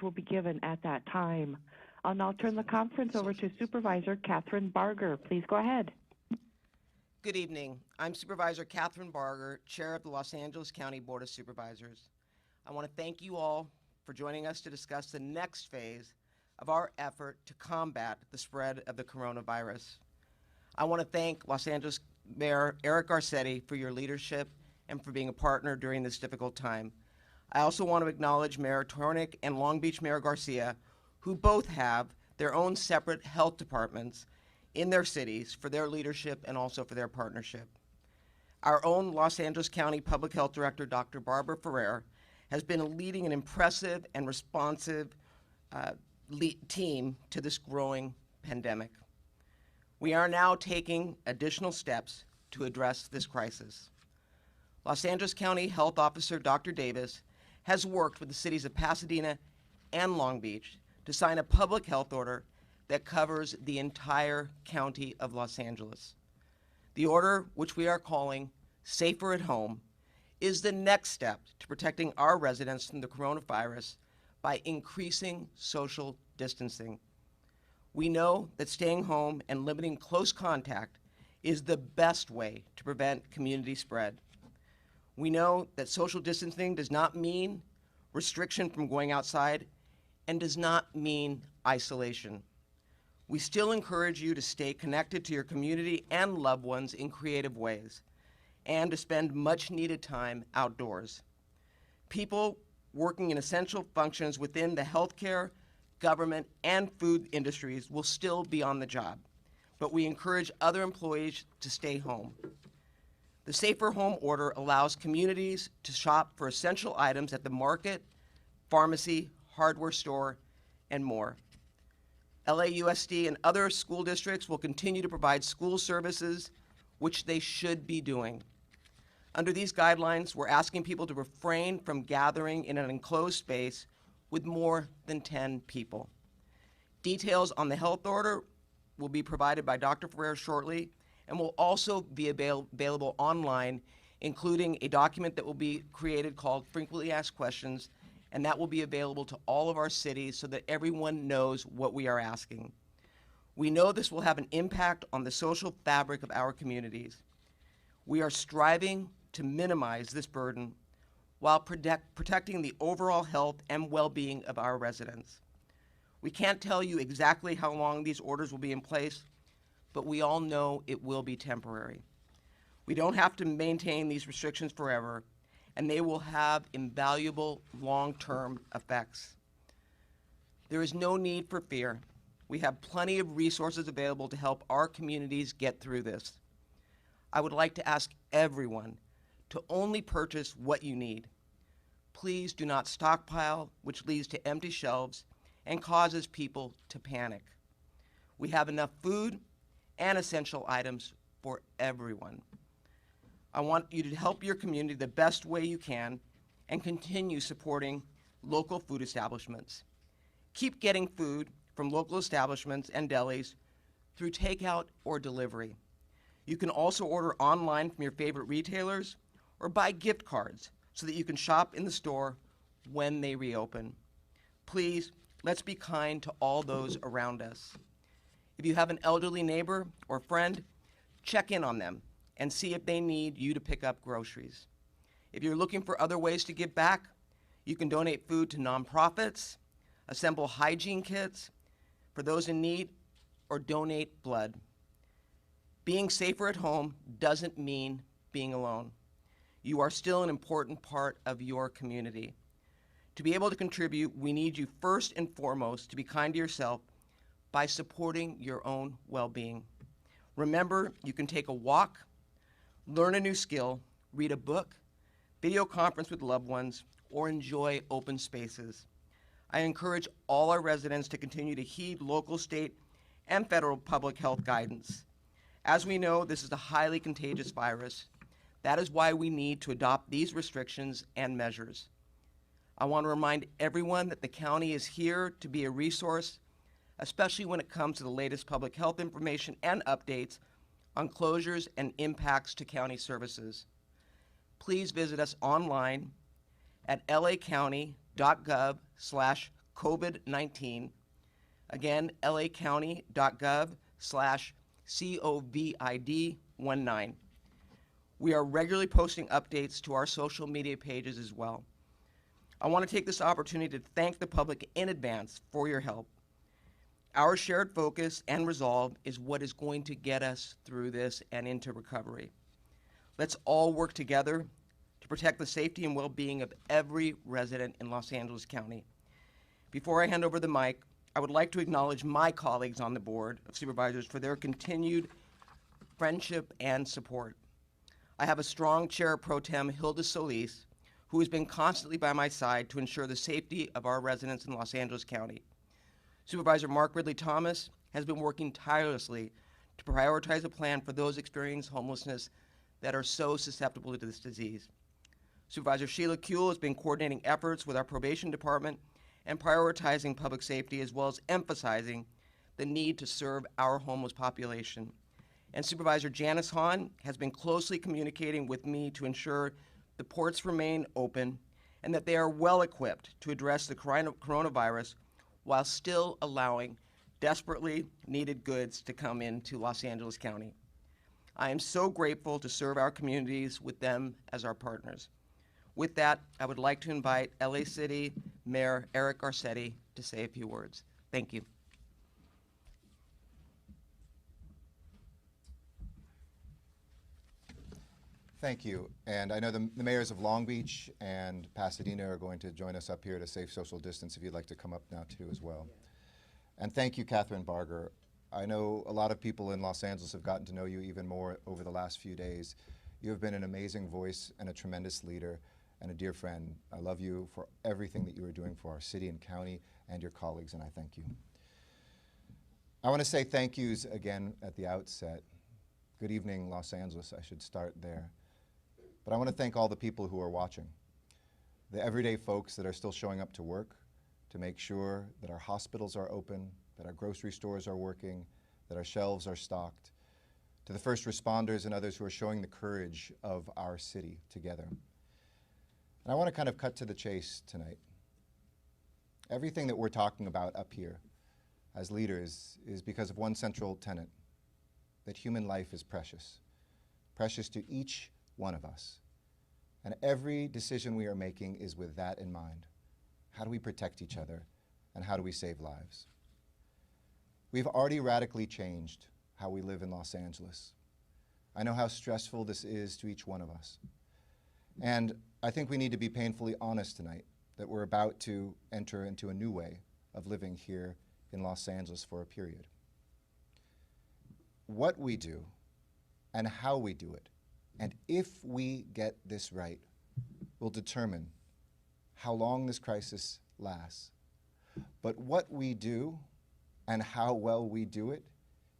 instructions will be given at that time. I'll now turn the conference over to Supervisor Catherine Barger. Please go ahead. Good evening. I'm Supervisor Catherine Barger, Chair of the Los Angeles County Board of Supervisors. I want to thank you all for joining us to discuss the next phase of our effort to combat the spread of the coronavirus. I want to thank Los Angeles Mayor Eric Garcetti for your leadership and for being a partner during this difficult time. I also want to acknowledge Mayor Tornick and Long Beach Mayor Garcia, who both have their own separate health departments in their cities for their leadership and also for their partnership. Our own Los Angeles County Public Health Director, Dr. Barbara Ferrer, has been leading an impressive and responsive team to this growing pandemic. We are now taking additional steps to address this crisis. Los Angeles County Health Officer Dr. Davis has worked with the cities of Pasadena and Long Beach to sign a public health order that covers the entire county of Los Angeles. The order, which we are calling Safer at Home, is the next step to protecting our residents from the coronavirus by increasing social distancing. We know that staying home and limiting close contact is the best way to prevent community spread. We know that social distancing does not mean restriction from going outside and does not mean isolation. We still encourage you to stay connected to your community and loved ones in creative ways and to spend much needed time outdoors. People working in essential functions within the healthcare, government, and food industries will still be on the job, but we encourage other employees to stay home. The Safer Home order allows communities to shop for essential items at the market, pharmacy, hardware store, and more. LAUSD and other school districts will continue to provide school services, which they should be doing. Under these guidelines, we're asking people to refrain from gathering in an enclosed space with more than 10 people. Details on the health order will be provided by Dr. Ferrer shortly and will also be available online, including a document that will be created called Frequently Asked Questions, and that will be available to all of our cities so that everyone knows what we are asking. We know this will have an impact on the social fabric of our communities. We are striving to minimize this burden while protecting the overall health and well-being of our residents. We can't tell you exactly how long these orders will be in place, but we all know it will be temporary. We don't have to maintain these restrictions forever, and they will have invaluable long-term effects. There is no need for fear. We have plenty of resources available to help our communities get through this. I would like to ask everyone to only purchase what you need. Please do not stockpile, which leads to empty shelves and causes people to panic. We have enough food and essential items for everyone. I want you to help your community the best way you can and continue supporting local food establishments. Keep getting food from local establishments and delis through takeout or delivery. You can also order online from your favorite retailers or buy gift cards so that you can shop in the store when they reopen. Please, let's be kind to all those around us. If you have an elderly neighbor or friend, check in on them and see if they need you to pick up groceries. If you're looking for other ways to give back, you can donate food to nonprofits, assemble hygiene kits for those in need, or donate blood. Being safer at home doesn't mean being alone. You are still an important part of your community. To be able to contribute, we need you first and foremost to be kind to yourself by supporting your own well-being. Remember, you can take a walk, learn a new skill, read a book, video conference with loved ones, or enjoy open spaces. I encourage all our residents to continue to heed local, state, and federal public health guidance. As we know, this is a highly contagious virus. That is why we need to adopt these restrictions and measures. I want to remind everyone that the county is here to be a resource, especially when it comes to the latest public health information and updates on closures and impacts to county services. Please visit us online at lacounty.gov/coronavirus COVID-19. Again, lacounty.gov/COVID19. We are regularly posting updates to our social media pages as well. I want to take this opportunity to thank the public in advance for your help. Our shared focus and resolve is what is going to get us through this and into recovery. Let's all work together to protect the safety and well-being of every resident in Los Angeles County. Before I hand over the mic, I would like to acknowledge my colleagues on the Board of Supervisors for their continued friendship and support. I have a strong Chair Pro Tem, Hilda Solis, who has been constantly by my side to ensure the safety of our residents in Los Angeles County. Supervisor Mark Ridley Thomas has been working tirelessly to prioritize a plan for those experiencing homelessness that are so susceptible to this disease. Supervisor Sheila Kuehl has been coordinating efforts with our probation department and prioritizing public safety, as well as emphasizing the need to serve our homeless population. And Supervisor Janice Hahn has been closely communicating with me to ensure the ports remain open and that they are well equipped to address the coronavirus while still allowing desperately needed goods to come into Los Angeles County. I am so grateful to serve our communities with them as our partners. With that, I would like to invite LA City Mayor Eric Garcetti to say a few words. Thank you. Thank you. And I know the mayors of Long Beach and Pasadena are going to join us up here at a safe social distance if you'd like to come up now too as well. And thank you, Catherine Barger. I know a lot of people in Los Angeles have gotten to know you even more over the last few days. You have been an amazing voice and a tremendous leader and a dear friend. I love you for everything that you are doing for our city and county and your colleagues, and I thank you. I want to say thank yous again at the outset. Good evening, Los Angeles. I should start there. But I want to thank all the people who are watching, the everyday folks that are still showing up to work to make sure that our hospitals are open, that our grocery stores are working, that our shelves are stocked, to the first responders and others who are showing the courage of our city together. And I want to kind of cut to the chase tonight. Everything that we're talking about up here as leaders is because of one central tenet, that human life is precious, precious to each one of us. And every decision we are making is with that in mind. How do we protect each other, and how do we save lives? We've already radically changed how we live in Los Angeles. I know how stressful this is to each one of us. And I think we need to be painfully honest tonight that we're about to enter into a new way of living here in Los Angeles for a period. What we do and how we do it, and if we get this right, will determine how long this crisis lasts. But what we do and how well we do it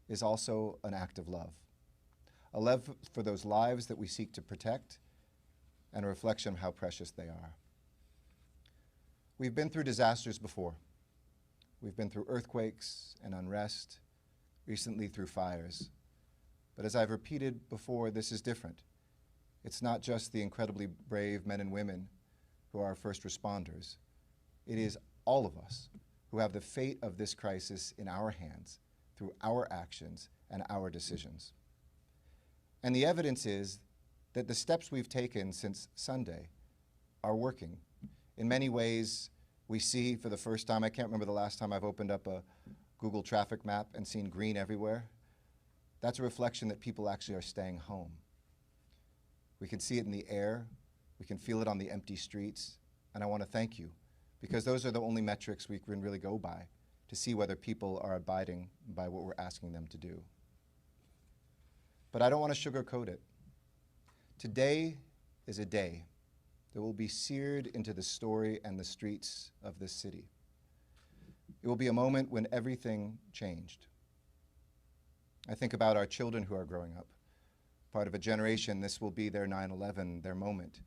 is also an act of love. A love for those lives that we seek to protect and a reflection of how precious they are. We've been through disasters before. We've been through earthquakes and unrest, recently through fires. But as I've repeated before, this is different. It's not just the incredibly brave men and women who are our first responders. It is all of us who have the fate of this crisis in our hands through our actions and our decisions. And the evidence is that the steps we've taken since Sunday are working. In many ways, we see for the first time, I can't remember the last time I've opened up a Google traffic map and seen green everywhere. That's a reflection that people actually are staying home. We can see it in the air, we can feel it on the empty streets, and I want to thank you, because those are the only metrics we can really go by to see whether people are abiding by what we're asking them to do. But I don't want to sugarcoat it. Today is a day that will be seared into the story and the streets of this city. It will be a moment when everything changed. I think about our children who are growing up. Part of a generation, this will be their 9/11, their moment.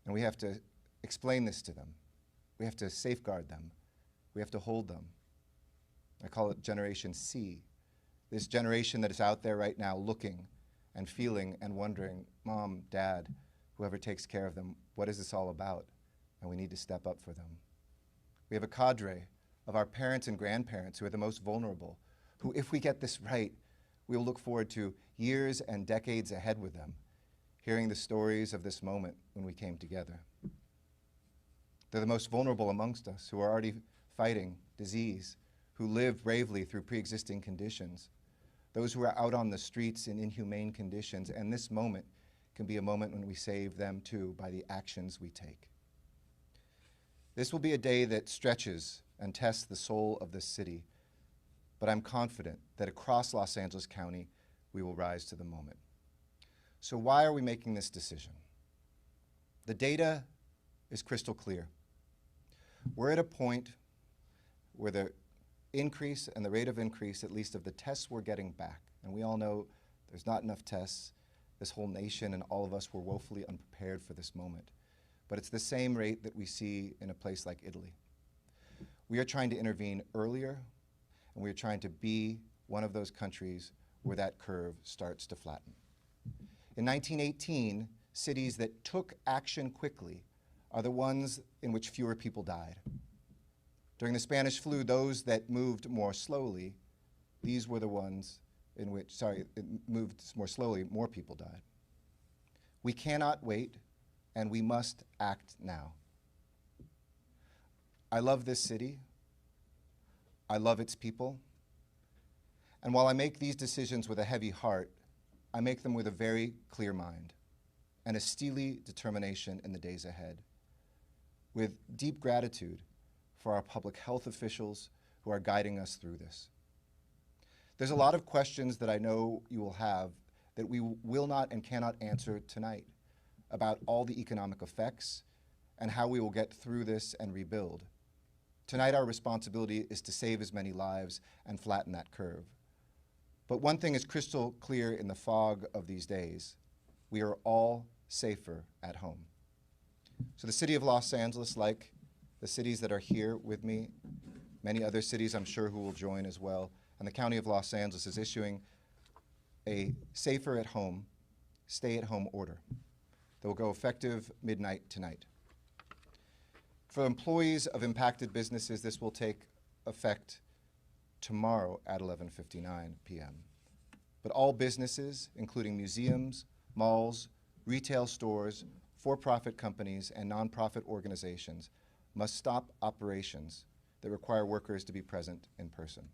And we have to explain this to them. We have to safeguard them. We have to hold them. I call it Generation C. This generation that is out there right now looking and feeling and wondering, Mom, Dad, whoever takes care of them, what is this all about? And we need to step up for them. We have a cadre of our parents and grandparents who are the most vulnerable, who, if we get this right, we will look forward to years and decades ahead with them, hearing the stories of this moment when we came together. They're the most vulnerable amongst us, who are already fighting disease, who live bravely through pre-existing conditions, those who are out on the streets in inhumane conditions, and this moment can be a moment when we save them too by the actions we take. This will be a day that stretches and tests the soul of this city, but I'm confident that across Los Angeles County, we will rise to the moment. So why are we making this decision? The data is crystal clear. We're at a point where the increase and the rate of increase, at least of the tests we're getting back, and we all know there's not enough tests. This whole nation and all of us were woefully unprepared for this moment. But it's the same rate that we see in a place like Italy. We are trying to intervene earlier, and we are trying to be one of those countries where that curve starts to flatten. In 1918, cities that took action quickly are the ones in which fewer people died. During the Spanish flu, those that moved more slowly, these were the ones in which, it moved more slowly, more people died. We cannot wait, and we must act now. I love this city. I love its people. And while I make these decisions with a heavy heart, I make them with a very clear mind and a steely determination in the days ahead, with deep gratitude for our public health officials who are guiding us through this. There's a lot of questions that I know you will have that we will not and cannot answer tonight about all the economic effects and how we will get through this and rebuild. Tonight, our responsibility is to save as many lives and flatten that curve. But one thing is crystal clear in the fog of these days: we are all safer at home. So the city of Los Angeles, like the cities that are here with me, many other cities I'm sure who will join as well, and the County of Los Angeles is issuing a safer at home, stay at home order that will go effective midnight tonight. For employees of impacted businesses, this will take effect tomorrow at 11:59 p.m. But all businesses, including museums, malls, retail stores, for-profit companies, and nonprofit organizations, must stop operations that require workers to be present in person.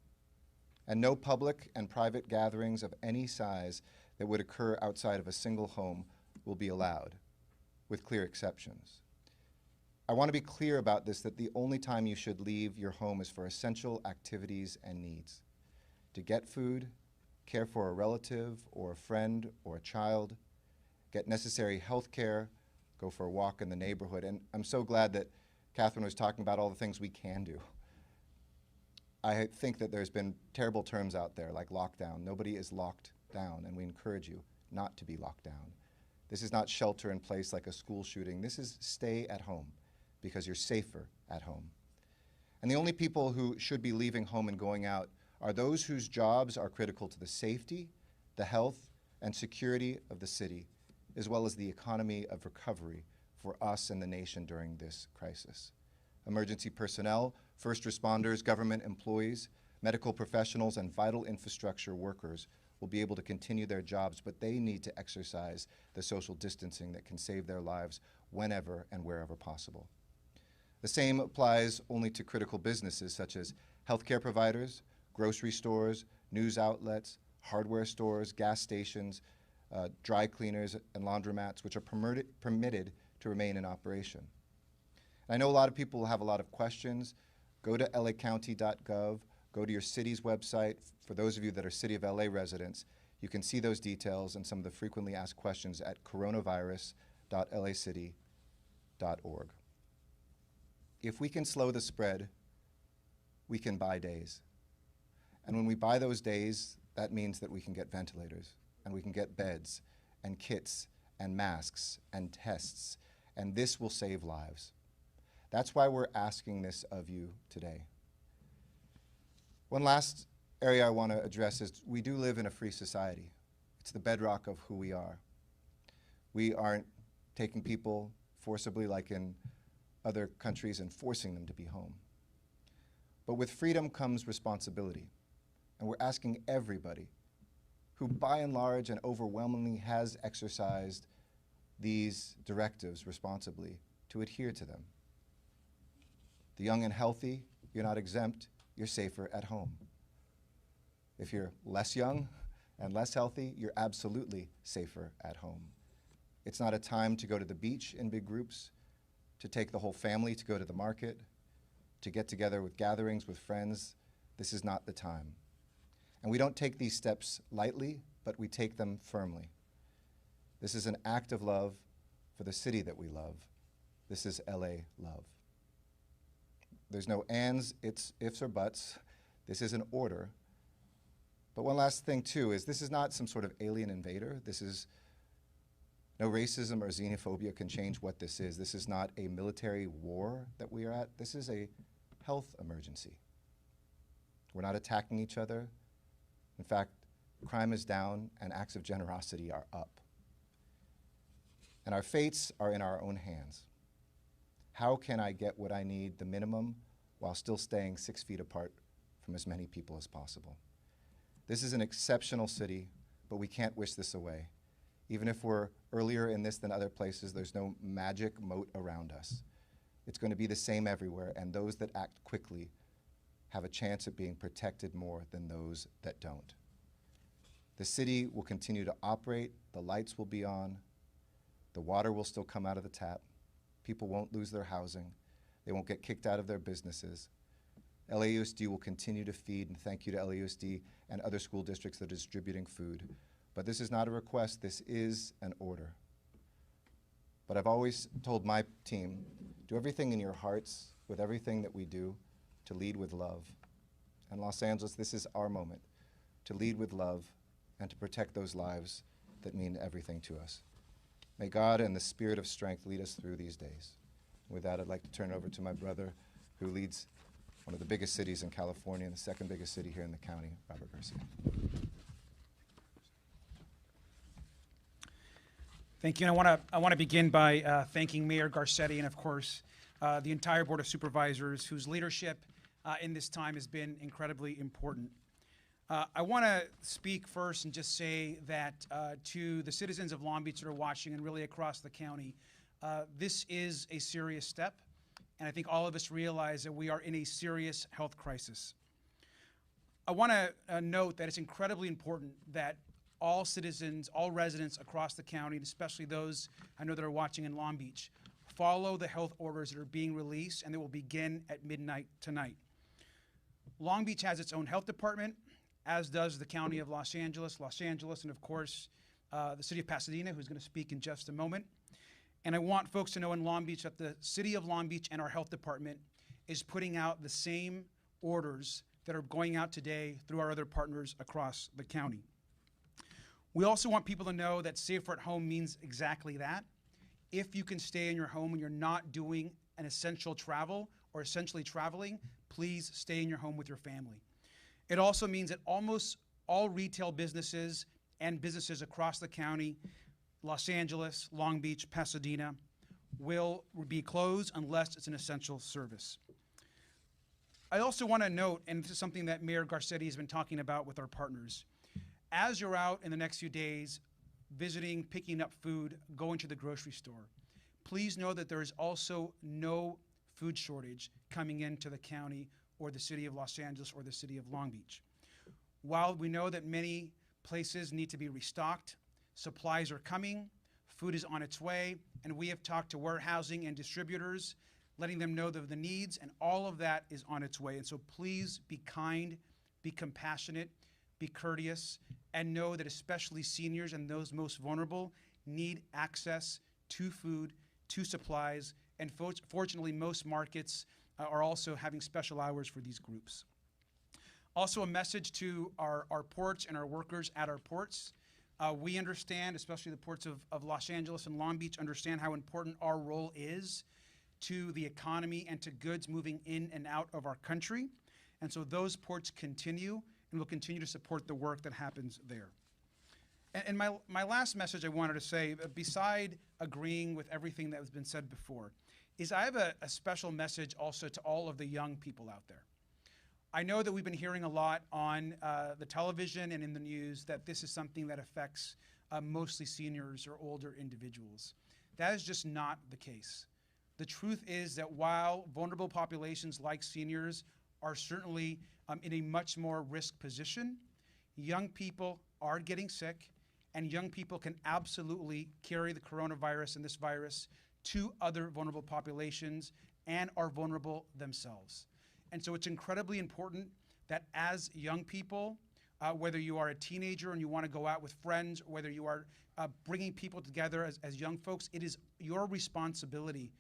And no public and private gatherings of any size that would occur outside of a single home will be allowed, with clear exceptions. I want to be clear about this, that the only time you should leave your home is for essential activities and needs: to get food, care for a relative or a friend or a child, get necessary health care, go for a walk in the neighborhood. And I'm so glad that Catherine was talking about all the things we can do. I think that there's been terrible terms out there like lockdown. Nobody is locked down, and we encourage you not to be locked down. This is not shelter in place like a school shooting. This is stay at home, because you're safer at home. And the only people who should be leaving home and going out are those whose jobs are critical to the safety, the health, and security of the city, as well as the economy of recovery for us and the nation during this crisis. Emergency personnel, first responders, government employees, medical professionals, and vital infrastructure workers will be able to continue their jobs, but they need to exercise the social distancing that can save their lives whenever and wherever possible. The same applies only to critical businesses such as healthcare providers, grocery stores, news outlets, hardware stores, gas stations, dry cleaners, and laundromats, which are permitted to remain in operation. And I know a lot of people will have a lot of questions. Go to lacounty.gov, go to your city's website. For those of you that are City of LA residents, you can see those details and some of the frequently asked questions at coronavirus.lacity.org. If we can slow the spread, we can buy days. And when we buy those days, that means that we can get ventilators, and we can get beds, and kits, and masks, and tests, and this will save lives. That's why we're asking this of you today. One last area I want to address is we do live in a free society. It's the bedrock of who we are. We aren't taking people forcibly like in other countries and forcing them to be home. But with freedom comes responsibility. And we're asking everybody who by and large and overwhelmingly has exercised these directives responsibly to adhere to them. The young and healthy, you're not exempt, you're safer at home. If you're less young and less healthy, you're absolutely safer at home. It's not a time to go to the beach in big groups, to take the whole family to go to the market, to get together with gatherings with friends. This is not the time. And we don't take these steps lightly, but we take them firmly. This is an act of love for the city that we love. This is LA love. There's no ands, ifs, or buts. This is an order. But one last thing, too, is this is not some sort of alien invader. This is no racism or xenophobia can change what this is. This is not a military war that we are at. This is a health emergency. We're not attacking each other. In fact, crime is down and acts of generosity are up. And our fates are in our own hands. How can I get what I need, the minimum, while still staying 6 feet apart from as many people as possible? This is an exceptional city, but we can't wish this away. Even if we're earlier in this than other places, there's no magic moat around us. It's going to be the same everywhere, and those that act quickly have a chance at being protected more than those that don't. The city will continue to operate, the lights will be on, the water will still come out of the tap, people won't lose their housing, they won't get kicked out of their businesses. LAUSD will continue to feed, and thank you to LAUSD and other school districts that are distributing food. But this is not a request, this is an order. But I've always told my team, do everything in your hearts with everything that we do to lead with love. And Los Angeles, this is our moment to lead with love and to protect those lives that mean everything to us. May God and the spirit of strength lead us through these days. With that, I'd like to turn it over to my brother who leads one of the biggest cities in California and the second biggest city here in the county, Robert Garcetti. Thank you. And I want to begin by thanking Mayor Garcetti and, of course, the entire Board of Supervisors whose leadership in this time has been incredibly important. I want to speak first and just say that to the citizens of Long Beach that are watching and really across the county, this is a serious step, and I think all of us realize that we are in a serious health crisis. I want to note that it's incredibly important that all citizens, all residents across the county, and especially those I know that are watching in Long Beach, follow the health orders that are being released, and they will begin at midnight tonight. Long Beach has its own health department, as does the County of Los Angeles, and of course, the City of Pasadena, who's going to speak in just a moment. And I want folks to know in Long Beach that the City of Long Beach and our health department is putting out the same orders that are going out today through our other partners across the county. We also want people to know that safer at home means exactly that. If you can stay in your home and you're not doing an essential travel or essentially traveling, please stay in your home with your family. It also means that almost all retail businesses and businesses across the county, Los Angeles, Long Beach, Pasadena, will be closed unless it's an essential service. I also want to note, and this is something that Mayor Garcetti has been talking about with our partners, as you're out in the next few days visiting, picking up food, going to the grocery store, please know that there is also no food shortage coming into the county or the city of Los Angeles or the city of Long Beach. While we know that many places need to be restocked, supplies are coming, food is on its way, and we have talked to warehousing and distributors, letting them know the needs, and all of that is on its way. And so please be kind, be compassionate, be courteous, and know that especially seniors and those most vulnerable need access to food, to supplies, and fortunately most markets are also having special hours for these groups. Also a message to our ports and our workers at our ports. We understand, especially the ports of Los Angeles and Long Beach, understand how important our role is to the economy and to goods moving in and out of our country. And so those ports continue and will continue to support the work that happens there. And my last message I wanted to say, beside agreeing with everything that has been said before, is I have a special message also to all of the young people out there. I know that we've been hearing a lot on the television and in the news that this is something that affects mostly seniors or older individuals. That is just not the case. The truth is that while vulnerable populations like seniors are certainly in a much more risk position, young people are getting sick, and young people can absolutely carry the coronavirus and this virus to other vulnerable populations and are vulnerable themselves. And so it's incredibly important that as young people, whether you are a teenager and you want to go out with friends, or whether you are bringing people together as young folks, it is your responsibility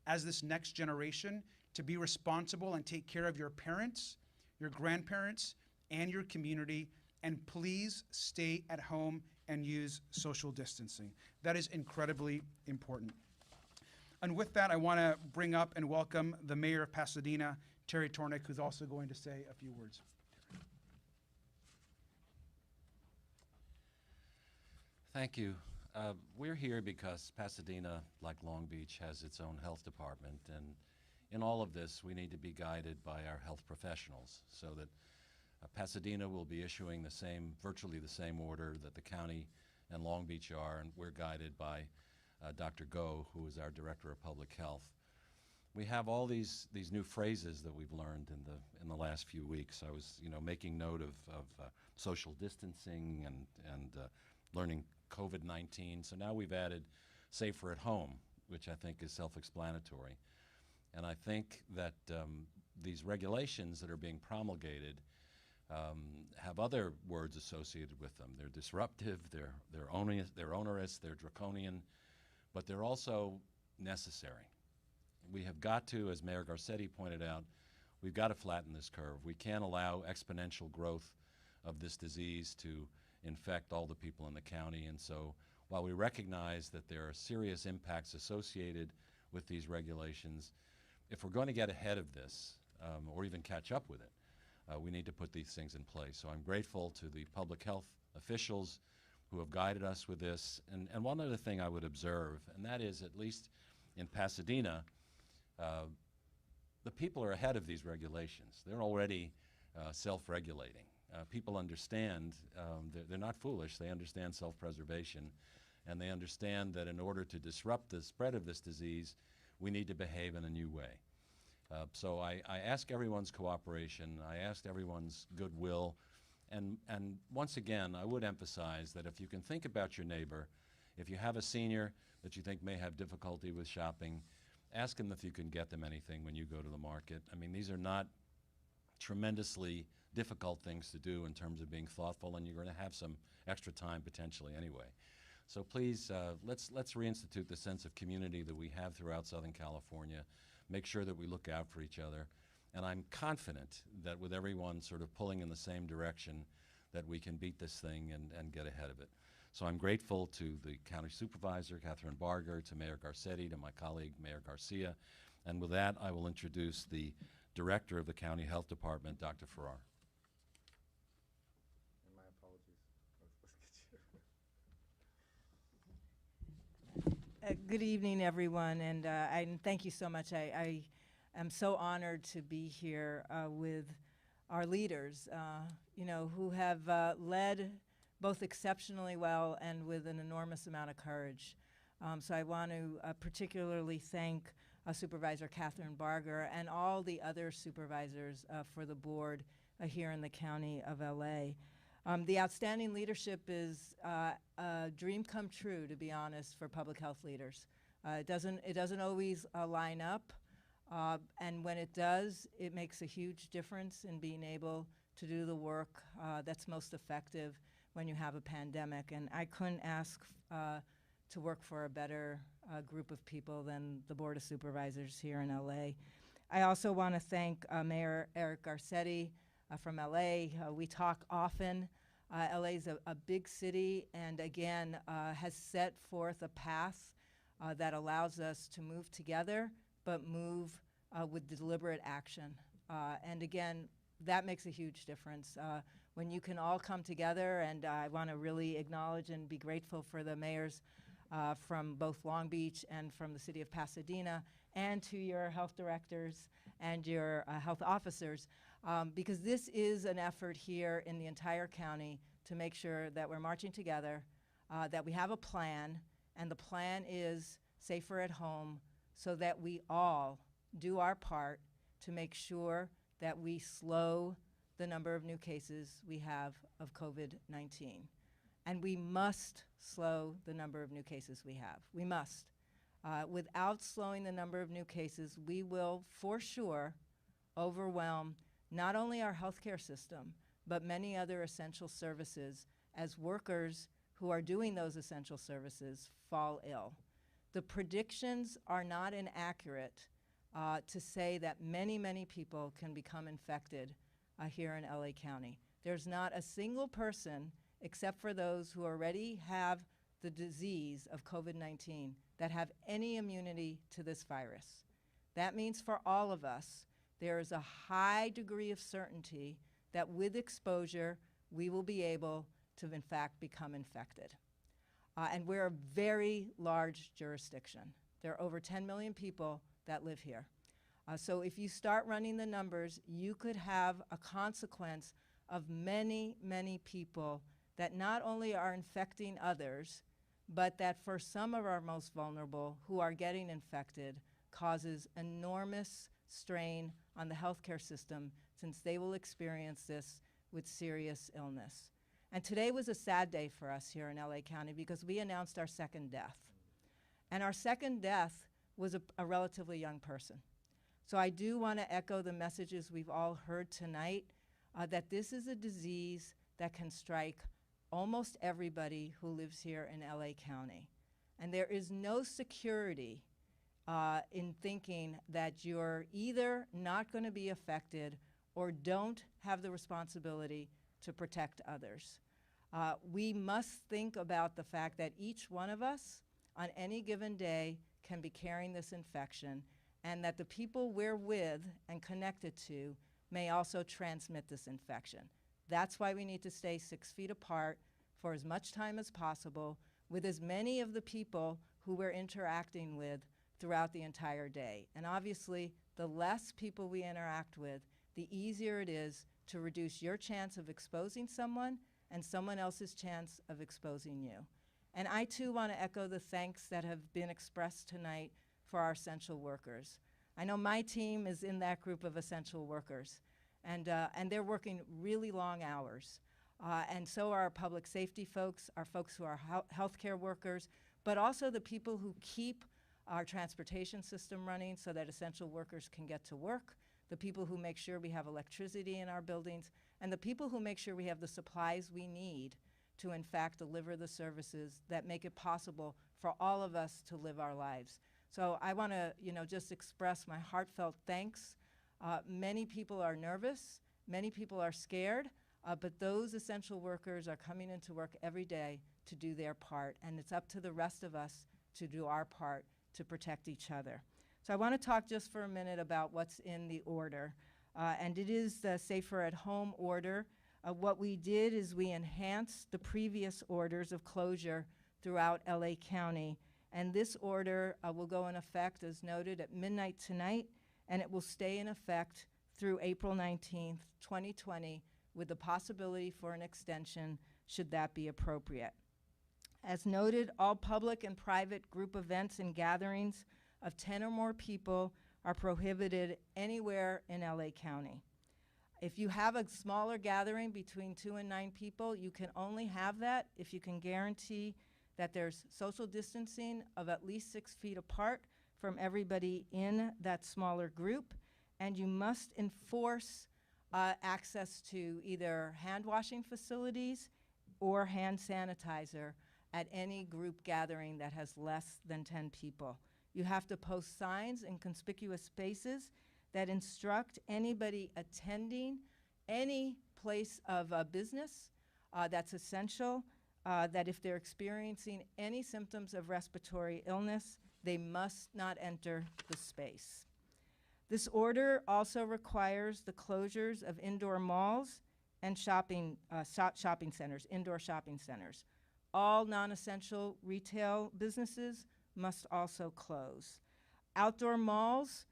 as this next generation to be responsible and take care of your parents, your grandparents, and your community, and please stay at home and use social distancing. That is incredibly important. And with that, I want to bring up and welcome the Mayor of Pasadena, Terry Tornick, who's also going to say a few words. Thank you. We're here because Pasadena, like Long Beach, has its own health department, and in all of this, we need to be guided by our health professionals so that Pasadena will be issuing virtually the same order that the county and Long Beach are, and we're guided by Dr. Go, who is our Director of Public Health. We have all these new phrases that we've learned in the last few weeks. I was, making note of social distancing and learning COVID-19. So now we've added safer at home, which I think is self-explanatory. And I think that these regulations that are being promulgated have other words associated with them. They're disruptive, they're onerous, they're draconian, but they're also necessary. We have got to, as Mayor Garcetti pointed out, we've got to flatten this curve. We can't allow exponential growth of this disease to infect all the people in the county. And so while we recognize that there are serious impacts associated with these regulations, if we're going to get ahead of this or even catch up with it, we need to put these things in place. So I'm grateful to the public health officials who have guided us with this. And one other thing I would observe, and that is, at least in Pasadena, the people are ahead of these regulations. They're already self-regulating. People understand, they're not foolish, they understand self-preservation, and they understand that in order to disrupt the spread of this disease, we need to behave in a new way. So I ask everyone's cooperation, I ask everyone's goodwill, and once again, I would emphasize that if you can think about your neighbor, if you have a senior that you think may have difficulty with shopping, ask them if you can get them anything when you go to the market. I mean, these are not tremendously difficult things to do in terms of being thoughtful, and you're going to have some extra time potentially anyway. So please, let's reinstitute the sense of community that we have throughout Southern California, make sure that we look out for each other, and I'm confident that with everyone sort of pulling in the same direction, that we can beat this thing and get ahead of it. So I'm grateful to the County Supervisor, Catherine Barger, to Mayor Garcetti, to my colleague, Mayor Garcia, and with that, I will introduce the Director of the County Health Department, Dr. Farrar. And my apologies. Good evening, everyone, and thank you so much. I am so honored to be here with our leaders, who have led both exceptionally well and with an enormous amount of courage. So I want to particularly thank Supervisor Catherine Barger and all the other supervisors for the board here in the County of LA. The outstanding leadership is a dream come true, to be honest, for public health leaders. It doesn't always line up, and when it does, it makes a huge difference in being able to do the work that's most effective when you have a pandemic. And I couldn't ask to work for a better group of people than the Board of Supervisors here in LA. I also want to thank Mayor Eric Garcetti from LA. We talk often. LA is a big city, and again, has set forth a path that allows us to move together, but move with deliberate action. And again, that makes a huge difference. When you can all come together, and I want to really acknowledge and be grateful for the mayors from both Long Beach and from the city of Pasadena, and to your health directors and your health officers. because this is an effort here in the entire county to make sure that we're marching together, that we have a plan, and the plan is safer at home so that we all do our part to make sure that we slow the number of new cases we have of COVID-19. And we must slow the number of new cases we have. We must. Without slowing the number of new cases, we will, for sure, overwhelm not only our healthcare system, but many other essential services as workers who are doing those essential services fall ill. The predictions are not inaccurate to say that many, many people can become infected here in LA County. There's not a single person, except for those who already have the disease of COVID-19, that have any immunity to this virus. That means for all of us, there is a high degree of certainty that with exposure, we will be able to, in fact, become infected. And we're a very large jurisdiction. There are over 10 million people that live here. So if you start running the numbers, you could have a consequence of many, many people that not only are infecting others, but that for some of our most vulnerable who are getting infected causes enormous strain on the healthcare system, since they will experience this with serious illness. And today was a sad day for us here in LA County because we announced our second death. And our second death was a relatively young person. So I do want to echo the messages we've all heard tonight, that this is a disease that can strike almost everybody who lives here in LA County. And there is no security in thinking that you're either not going to be affected or don't have the responsibility to protect others. We must think about the fact that each one of us on any given day can be carrying this infection, and that the people we're with and connected to may also transmit this infection. That's why we need to stay 6 feet apart for as much time as possible with as many of the people who we're interacting with throughout the entire day. And obviously, the less people we interact with, the easier it is to reduce your chance of exposing someone and someone else's chance of exposing you. And I too want to echo the thanks that have been expressed tonight for our essential workers. I know my team is in that group of essential workers, and they're working really long hours. And so are our public safety folks, our folks who are healthcare workers, but also the people who keep our transportation system running so that essential workers can get to work, the people who make sure we have electricity in our buildings, and the people who make sure we have the supplies we need to, in fact, deliver the services that make it possible for all of us to live our lives. So I want to, just express my heartfelt thanks. Many people are nervous, many people are scared, but those essential workers are coming into work every day to do their part, and it's up to the rest of us to do our part to protect each other. So I want to talk just for a minute about what's in the order, and it is the Safer at Home order. What we did is we enhanced the previous orders of closure throughout LA County, and this order will go in effect, as noted, at midnight tonight, and it will stay in effect through April 19th, 2020, with the possibility for an extension should that be appropriate. As noted, all public and private group events and gatherings of 10 or more people are prohibited anywhere in LA County. If you have a smaller gathering between 2 and 9 people, you can only have that if you can guarantee that there's social distancing of at least 6 feet apart from everybody in that smaller group, and you must enforce access to either hand washing facilities or hand sanitizer at any group gathering that has less than 10 people. You have to post signs in conspicuous spaces that instruct anybody attending any place of business that's essential, that if they're experiencing any symptoms of respiratory illness, they must not enter the space. This order also requires the closures of indoor malls and shopping centers, indoor shopping centers. All non-essential retail businesses must also close. Outdoor malls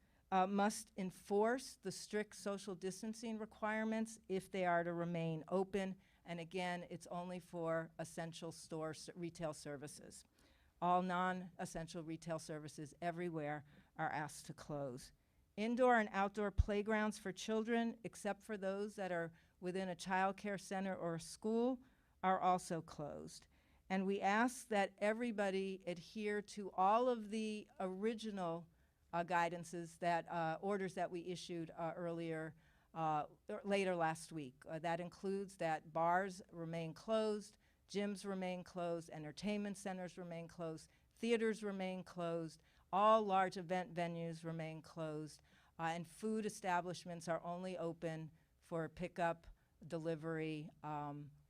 must enforce the strict social distancing requirements if they are to remain open. And again, it's only for essential retail services. All non-essential retail services everywhere are asked to close. Indoor and outdoor playgrounds for children, except for those that are within a child care center or a school, are also closed. And we ask that everybody adhere to all of the original guidances, orders that we issued later last week. That includes that bars remain closed, gyms remain closed, entertainment centers remain closed, theaters remain closed, all large event venues remain closed, and food establishments are only open for pickup, delivery,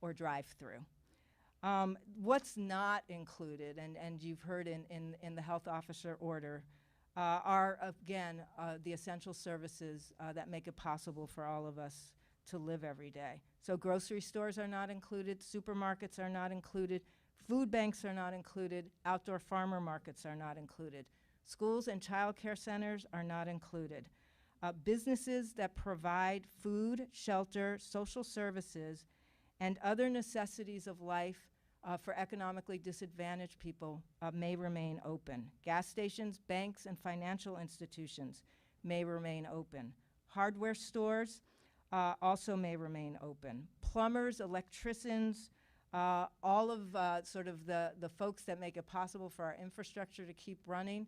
or drive-through. What's not included, and you've heard in the health officer order, are, again, the essential services that make it possible for all of us to live every day. So grocery stores are not included, supermarkets are not included, food banks are not included, outdoor farmer markets are not included. Schools and child care centers are not included. Businesses that provide food, shelter, social services, and other necessities of life for economically disadvantaged people may remain open. Gas stations, banks, and financial institutions may remain open. Hardware stores also may remain open. Plumbers, electricians, all of sort of the folks that make it possible for our infrastructure to keep running,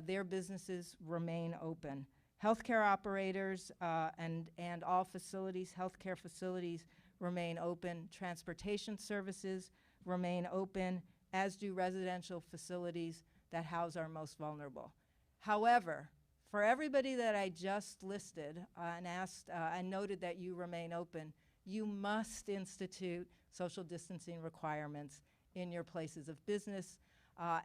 their businesses remain open. Healthcare operators and all facilities, healthcare facilities remain open. Transportation services remain open, as do residential facilities that house our most vulnerable. However, for everybody that I just listed and asked and noted that you remain open, you must institute social distancing requirements in your places of business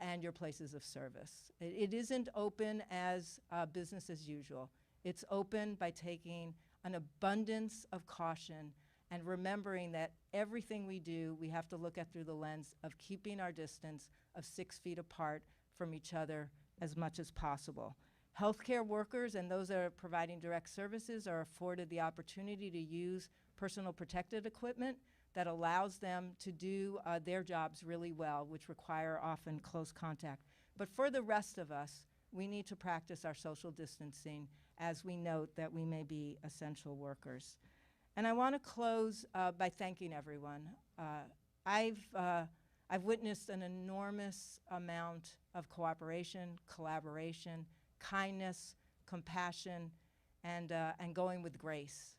and your places of service. It isn't open as business as usual. It's open by taking an abundance of caution and remembering that everything we do, we have to look at through the lens of keeping our distance of 6 feet apart from each other as much as possible. Healthcare workers and those that are providing direct services are afforded the opportunity to use personal protective equipment that allows them to do their jobs really well, which require often close contact. But for the rest of us, we need to practice our social distancing as we note that we may be essential workers. And I want to close by thanking everyone. I've witnessed an enormous amount of cooperation, collaboration, kindness, compassion, and going with grace.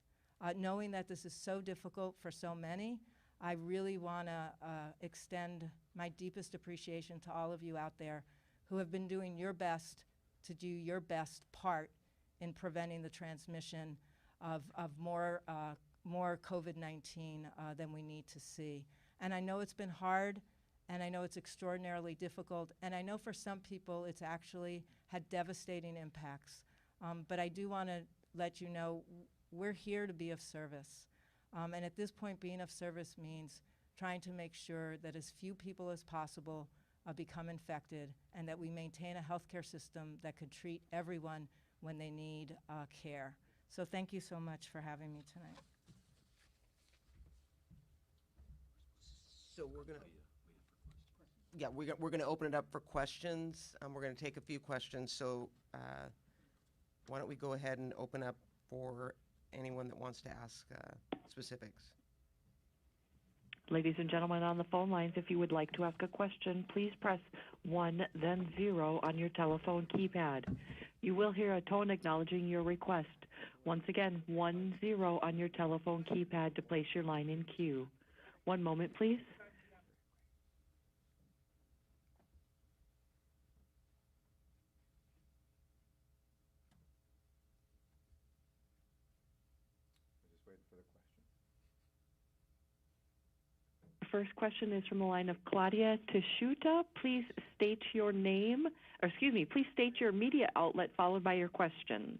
Knowing that this is so difficult for so many, I really want to extend my deepest appreciation to all of you out there who have been doing your best to do your best part in preventing the transmission of more COVID-19 than we need to see. And I know it's been hard, and I know it's extraordinarily difficult, and I know for some people it's actually had devastating impacts. But I do want to let you know we're here to be of service. And at this point, being of service means trying to make sure that as few people as possible become infected and that we maintain a healthcare system that could treat everyone when they need care. So thank you so much for having me tonight. So we're gonna open it up for questions. We're gonna take a few questions. So why don't we go ahead and open up for anyone that wants to ask specifics. Ladies and gentlemen on the phone lines, if you would like to ask a question, please press 1, then 0 on your telephone keypad. You will hear a tone acknowledging your request. Once again, 1, 0 on your telephone keypad to place your line in queue. One moment, please. First question is from the line of Claudia Tisciuta. Please state your name, or excuse me, please state your media outlet followed by your question.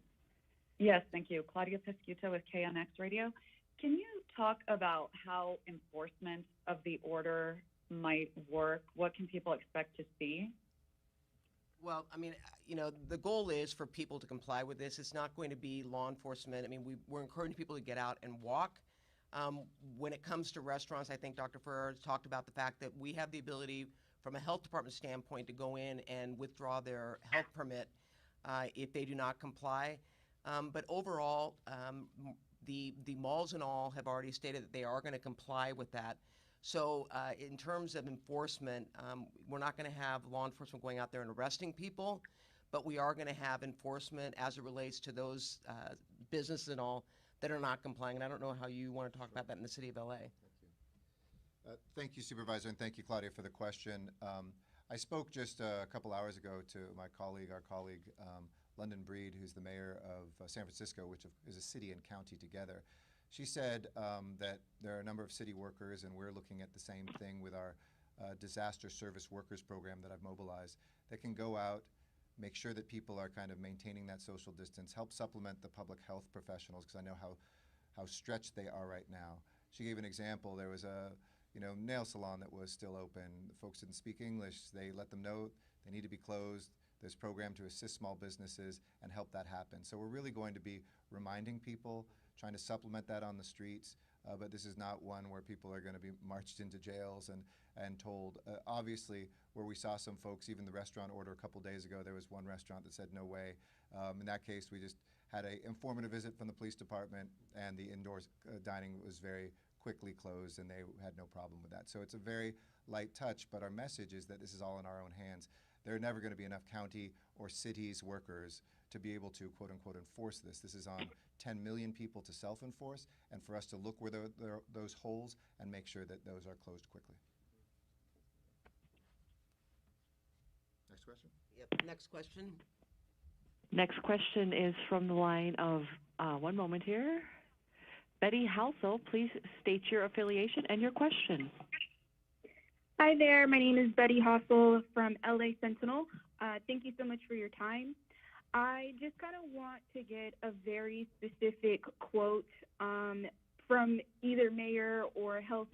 Yes, thank you. Claudia Tisciuta with KNX Radio. Can you talk about how enforcement of the order might work? What can people expect to see? Well, I mean, the goal is for people to comply with this. It's not going to be law enforcement. I mean, we're encouraging people to get out and walk. When it comes to restaurants, I think Dr. Ferrer talked about the fact that we have the ability, from a health department standpoint, to go in and withdraw their health permit if they do not comply. But overall, the malls and all have already stated that they are going to comply with that. So in terms of enforcement, we're not going to have law enforcement going out there and arresting people, but we are going to have enforcement as it relates to those businesses and all that are not complying. And I don't know how you want to talk about that in the city of LA. Thank you, Supervisor, and thank you, Claudia, for the question. I spoke just a couple hours ago to our colleague, London Breed, who's the mayor of San Francisco, which is a city and county together. She said that there are a number of city workers, and we're looking at the same thing with our disaster service workers program that I've mobilized, that can go out, make sure that people are kind of maintaining that social distance, help supplement the public health professionals, because I know how stretched they are right now. She gave an example. There was a nail salon that was still open. The folks didn't speak English. They let them know they need to be closed. There's a program to assist small businesses and help that happen. So we're really going to be reminding people, trying to supplement that on the streets, but this is not one where people are going to be marched into jails and told. Obviously, where we saw some folks, even the restaurant order a couple days ago, there was one restaurant that said no way. In that case, we just had an informative visit from the police department, and the indoors dining was very quickly closed, and they had no problem with that. So it's a very light touch, but our message is that this is all in our own hands. There are never going to be enough county or cities workers to be able to, quote unquote, enforce this. This is on 10 million people to self-enforce, and for us to look where those holes and make sure that those are closed quickly. Next question? Yep. Next question. Next question is from the line of, one moment here, Betty Halsell. Please state your affiliation and your question. Hi there, my name is Betty Hossel from LA Sentinel. Thank you so much for your time. I just kind of want to get a very specific quote from either Mayor or Health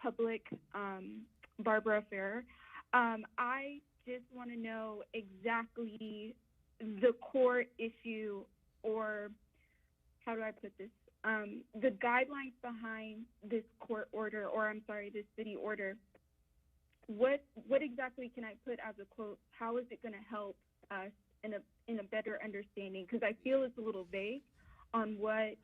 Public Barbara Ferrer. I just want to know exactly the core issue, or how do I put this? The guidelines behind this court order, or I'm sorry, this city order. What exactly can I put as a quote? How is it going to help us in a better understanding? Because I feel it's a little vague on what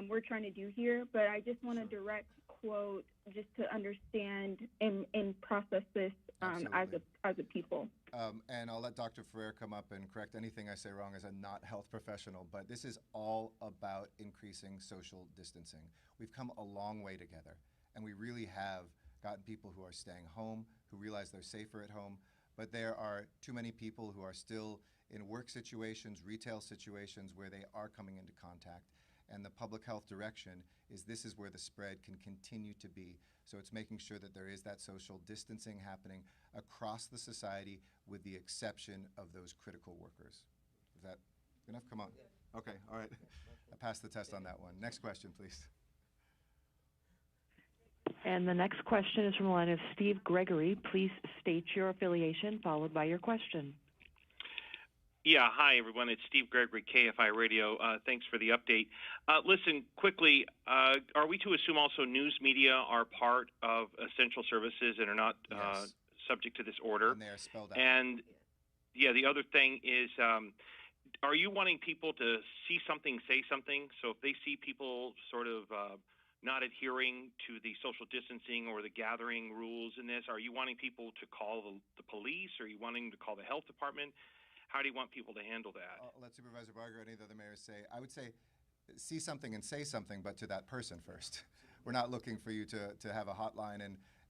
we're trying to do here, but I just want a direct quote just to understand and process this as a people. And I'll let Dr. Ferrer come up and correct anything I say wrong as a not health professional, but this is all about increasing social distancing. We've come a long way together, and we really have gotten people who are staying home, who realize they're safer at home, but there are too many people who are still in work situations, retail situations where they are coming into contact. And the public health direction is this is where the spread can continue to be. So it's making sure that there is that social distancing happening across the society with the exception of those critical workers. Is that enough? Come on. Okay, all right. I passed the test on that one. Next question, please. And the next question is from the line of Steve Gregory. Please state your affiliation, followed by your question. Yeah, hi, everyone. It's Steve Gregory, KFI Radio. Thanks for the update. Listen, quickly, are we to assume also news media are part of essential services and are not subject to this order? And they are spelled out. And, yeah, the other thing is, are you wanting people to see something, say something? So if they see people sort of not adhering to the social distancing or the gathering rules in this, are you wanting people to call the police? Are you wanting to call the health department? How do you want people to handle that? I'll let Supervisor Barger or any of the other mayors say. I would say see something and say something, but to that person first. We're not looking for you to have a hotline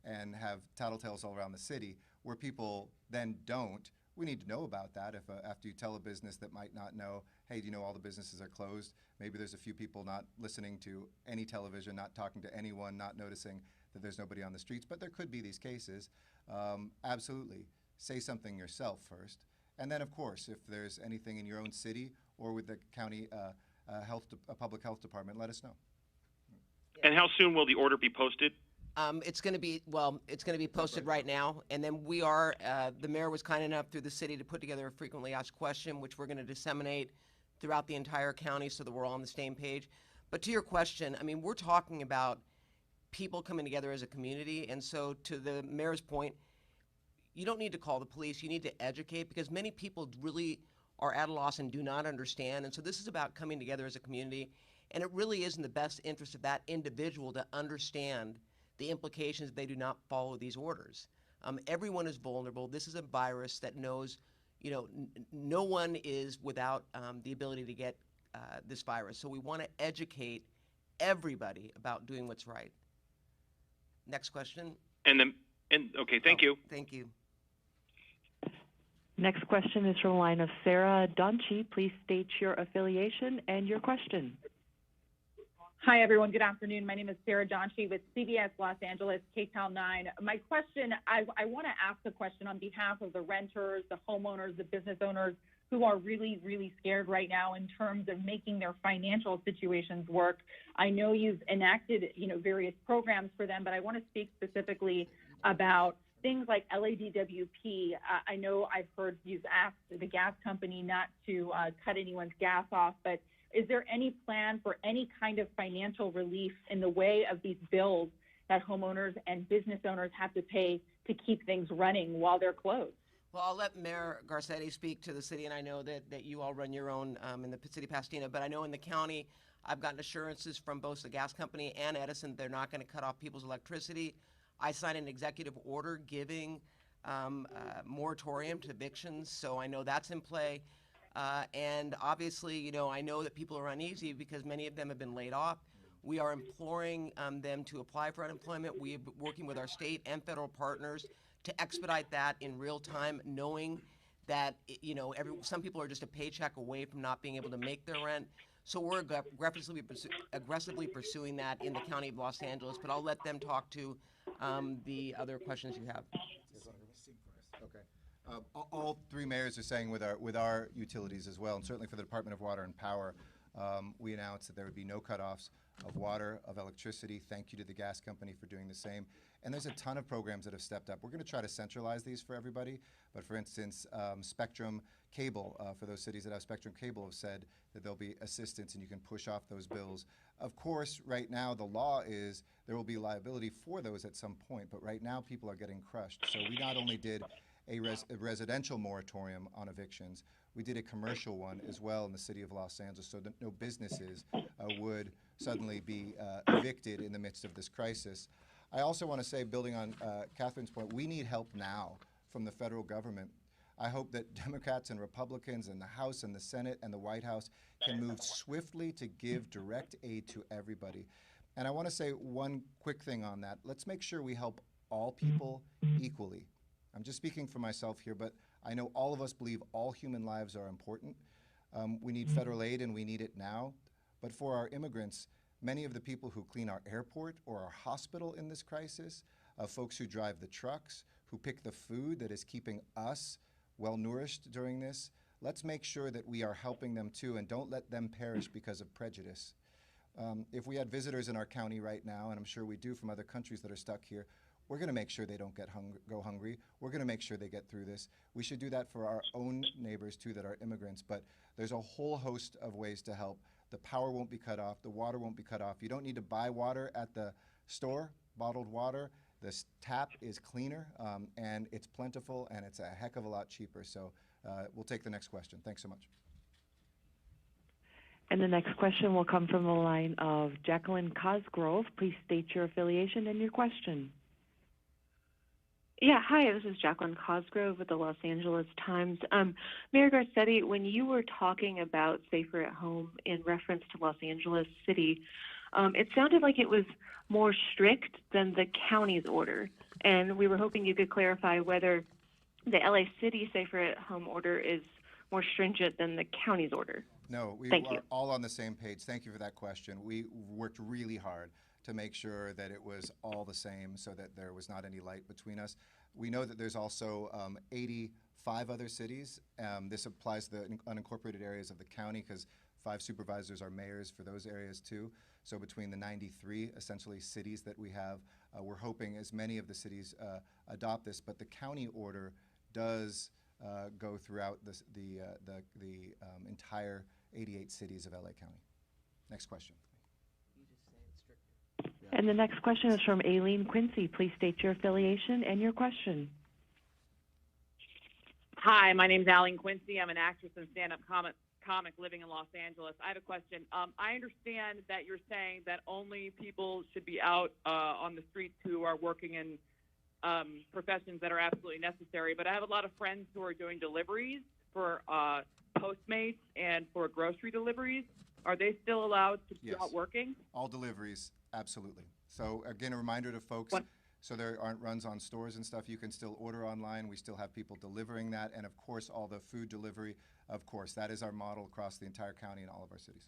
and have tattletales all around the city where people then don't. We need to know about that. If after you tell a business that might not know, hey, do you know all the businesses are closed? Maybe there's a few people not listening to any television, not talking to anyone, not noticing that there's nobody on the streets. But there could be these cases. Absolutely. Say something yourself first. And then, of course, if there's anything in your own city or with the county public health department, let us know. And how soon will the order be posted? It's going to be posted right now, and then the mayor was kind enough through the city to put together a frequently asked question, which we're going to disseminate throughout the entire county so that we're all on the same page. But to your question, I mean, we're talking about people coming together as a community, and so to the mayor's point, you don't need to call the police, you need to educate, because many people really are at a loss and do not understand, and so this is about coming together as a community, and it really is in the best interest of that individual to understand the implications if they do not follow these orders. Everyone is vulnerable. This is a virus that knows, no one is without the ability to get this virus. So we want to educate everybody about doing what's right. Next question. Okay, thank you. Thank you. Next question is from the line of Sarah Donchi. Please state your affiliation and your question. Hi, everyone. Good afternoon. My name is Sarah Donchi with CBS Los Angeles, KTAL 9. My question, I want to ask a question on behalf of the renters, the homeowners, the business owners who are really, really scared right now in terms of making their financial situations work. I know you've enacted, various programs for them, but I want to speak specifically about things like LADWP. I know I've heard you've asked the gas company not to cut anyone's gas off, but is there any plan for any kind of financial relief in the way of these bills that homeowners and business owners have to pay to keep things running while they're closed? Well, I'll let Mayor Garcetti speak to the city, and I know that you all run your own in the city of Pasadena, but I know in the county, I've gotten assurances from both the gas company and Edison they're not going to cut off people's electricity. I signed an executive order giving moratorium to evictions, so I know that's in play. And obviously, I know that people are uneasy because many of them have been laid off. We are imploring them to apply for unemployment. We are working with our state and federal partners to expedite that in real time, knowing that, some people are just a paycheck away from not being able to make their rent. So we're aggressively pursuing that in the county of Los Angeles, but I'll let them talk to the other questions you have. Okay. All three mayors are saying with our utilities as well, and certainly for the Department of Water and Power, we announced that there would be no cutoffs of water, of electricity. Thank you to the gas company for doing the same. And there's a ton of programs that have stepped up. We're going to try to centralize these for everybody, but for instance, Spectrum Cable, for those cities that have Spectrum Cable, have said that there'll be assistance and you can push off those bills. Of course, right now the law is there will be liability for those at some point, but right now people are getting crushed. So we not only did a residential moratorium on evictions, we did a commercial one as well in the city of Los Angeles so that no businesses would suddenly be evicted in the midst of this crisis. I also want to say, building on Catherine's point, we need help now from the federal government. I hope that Democrats and Republicans in the House and the Senate and the White House can move swiftly to give direct aid to everybody. And I want to say one quick thing on that. Let's make sure we help all people equally. I'm just speaking for myself here, but I know all of us believe all human lives are important. We need federal aid and we need it now. But for our immigrants, many of the people who clean our airport or our hospital in this crisis, folks who drive the trucks, who pick the food that is keeping us well-nourished during this, let's make sure that we are helping them too and don't let them perish because of prejudice. If we had visitors in our county right now, and I'm sure we do from other countries that are stuck here, we're going to make sure they don't go hungry. We're going to make sure they get through this. We should do that for our own neighbors too that are immigrants, but there's a whole host of ways to help. The power won't be cut off. The water won't be cut off. You don't need to buy water at the store, bottled water. This tap is cleaner, and it's plentiful, and it's a heck of a lot cheaper. So we'll take the next question. Thanks so much. And the next question will come from the line of Jacqueline Cosgrove. Please state your affiliation and your question. Yeah, hi, this is Jacqueline Cosgrove with the Los Angeles Times. Mayor Garcetti, when you were talking about Safer at Home in reference to Los Angeles City, it sounded like it was more strict than the county's order. And we were hoping you could clarify whether the LA City Safer at Home order is more stringent than the county's order. No, we are all on the same page. Thank you for that question. We worked really hard to make sure that it was all the same so that there was not any light between us. We know that there's also 85 other cities. This applies to the unincorporated areas of the county because 5 supervisors are mayors for those areas too. So between the 93 essentially cities that we have, we're hoping as many of the cities adopt this, but the county order does go throughout the entire 88 cities of LA County. Next question. And the next question is from Aileen Quincy. Please state your affiliation and your question. Hi, my name's Aileen Quincy. I'm an actress and stand-up comic living in Los Angeles. I have a question. I understand that you're saying that only people should be out on the streets who are working in professions that are absolutely necessary, but I have a lot of friends who are doing deliveries for Postmates and for grocery deliveries. Are they still allowed to be out working? All deliveries, absolutely. So again, a reminder to folks, so there aren't runs on stores and stuff. You can still order online. We still have people delivering that. And of course, all the food delivery, of course, that is our model across the entire county and all of our cities.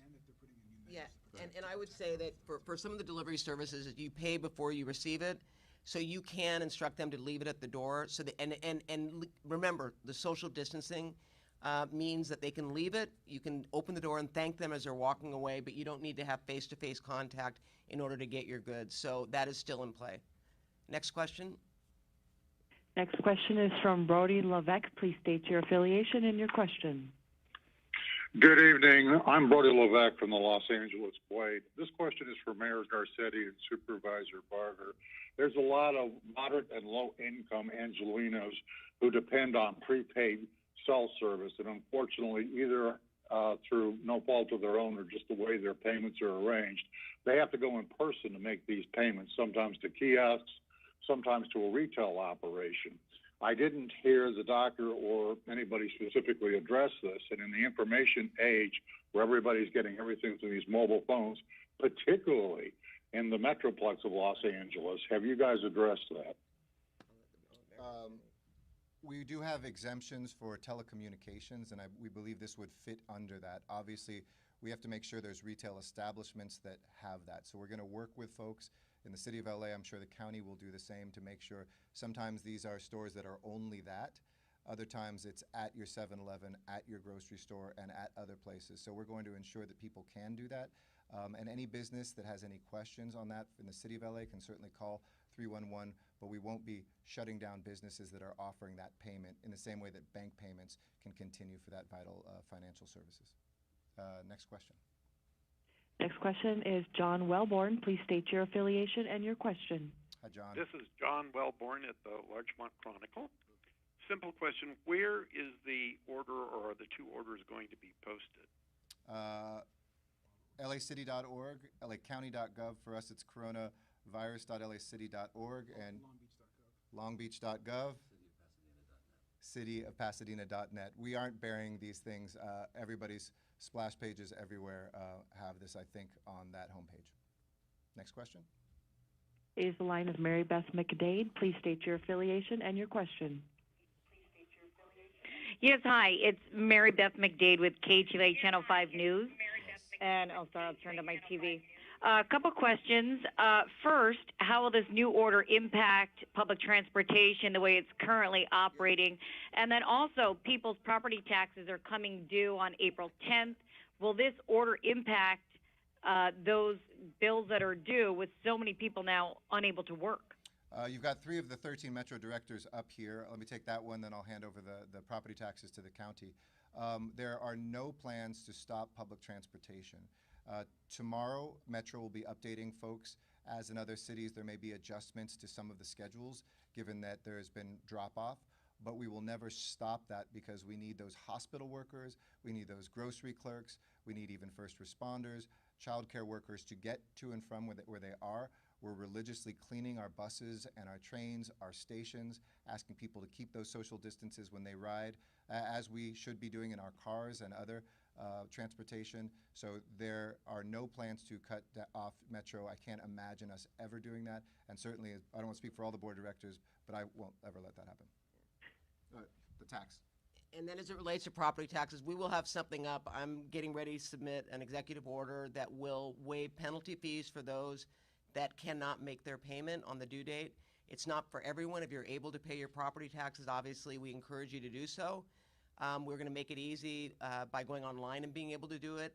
Yeah, and I would say that for some of the delivery services, you pay before you receive it, so you can instruct them to leave it at the door. So that, and remember, the social distancing means that they can leave it. You can open the door and thank them as they're walking away, but you don't need to have face-to-face contact in order to get your goods. So that is still in play. Next question. Next question is from Brody Levesque. Please state your affiliation and your question. Good evening. I'm Brody Levesque from the Los Angeles Blade. This question is for Mayor Garcetti and Supervisor Barger. There's a lot of moderate and low-income Angelinos who depend on prepaid cell service, and unfortunately, either through no fault of their own or just the way their payments are arranged, they have to go in person to make these payments, sometimes to kiosks, sometimes to a retail operation. I didn't hear the doctor or anybody specifically address this, and in the information age where everybody's getting everything through these mobile phones, particularly in the Metroplex of Los Angeles, have you guys addressed that? We do have exemptions for telecommunications, and we believe this would fit under that. Obviously, we have to make sure there's retail establishments that have that. So we're going to work with folks in the city of LA. I'm sure the county will do the same to make sure. Sometimes these are stores that are only that. Other times it's at your 7-Eleven, at your grocery store, and at other places. So we're going to ensure that people can do that. And any business that has any questions on that in the city of LA can certainly call 311, but we won't be shutting down businesses that are offering that payment in the same way that bank payments can continue for that vital financial services. Next question. Next question is John Wellborn. Please state your affiliation and your question. Hi, John. This is John Wellborn at the Larchmont Chronicle. Simple question. Where is the order or are the two orders going to be posted? LAcity.org, LAcounty.gov. For us, it's coronavirus.lacity.org and longbeach.gov, cityofpasadena.net. We aren't burying these things. Everybody's splash pages everywhere have this, I think, on that homepage. Next question. Is the line of Mary Beth McDade. Please state your affiliation and your question. Yes, hi. It's Mary Beth McDade with KHLA Channel 5 News. And, oh, sorry, I'll turn to my TV. A couple questions. First, how will this new order impact public transportation the way it's currently operating? And then also, people's property taxes are coming due on April 10th. Will this order impact those bills that are due with so many people now unable to work? You've got 3 of the 13 Metro directors up here. Let me take that one, then I'll hand over the property taxes to the county. There are no plans to stop public transportation. Tomorrow, Metro will be updating folks. As in other cities, there may be adjustments to some of the schedules, given that there has been drop-off. But we will never stop that because we need those hospital workers, we need those grocery clerks, we need even first responders, child care workers to get to and from where they are. We're religiously cleaning our buses and our trains, our stations, asking people to keep those social distances when they ride, as we should be doing in our cars and other transportation. So there are no plans to cut off Metro. I can't imagine us ever doing that. And certainly, I don't want to speak for all the board of directors, but I won't ever let that happen. The tax. And then as it relates to property taxes, we will have something up. I'm getting ready to submit an executive order that will waive penalty fees for those that cannot make their payment on the due date. It's not for everyone. If you're able to pay your property taxes, obviously we encourage you to do so. We're going to make it easy by going online and being able to do it,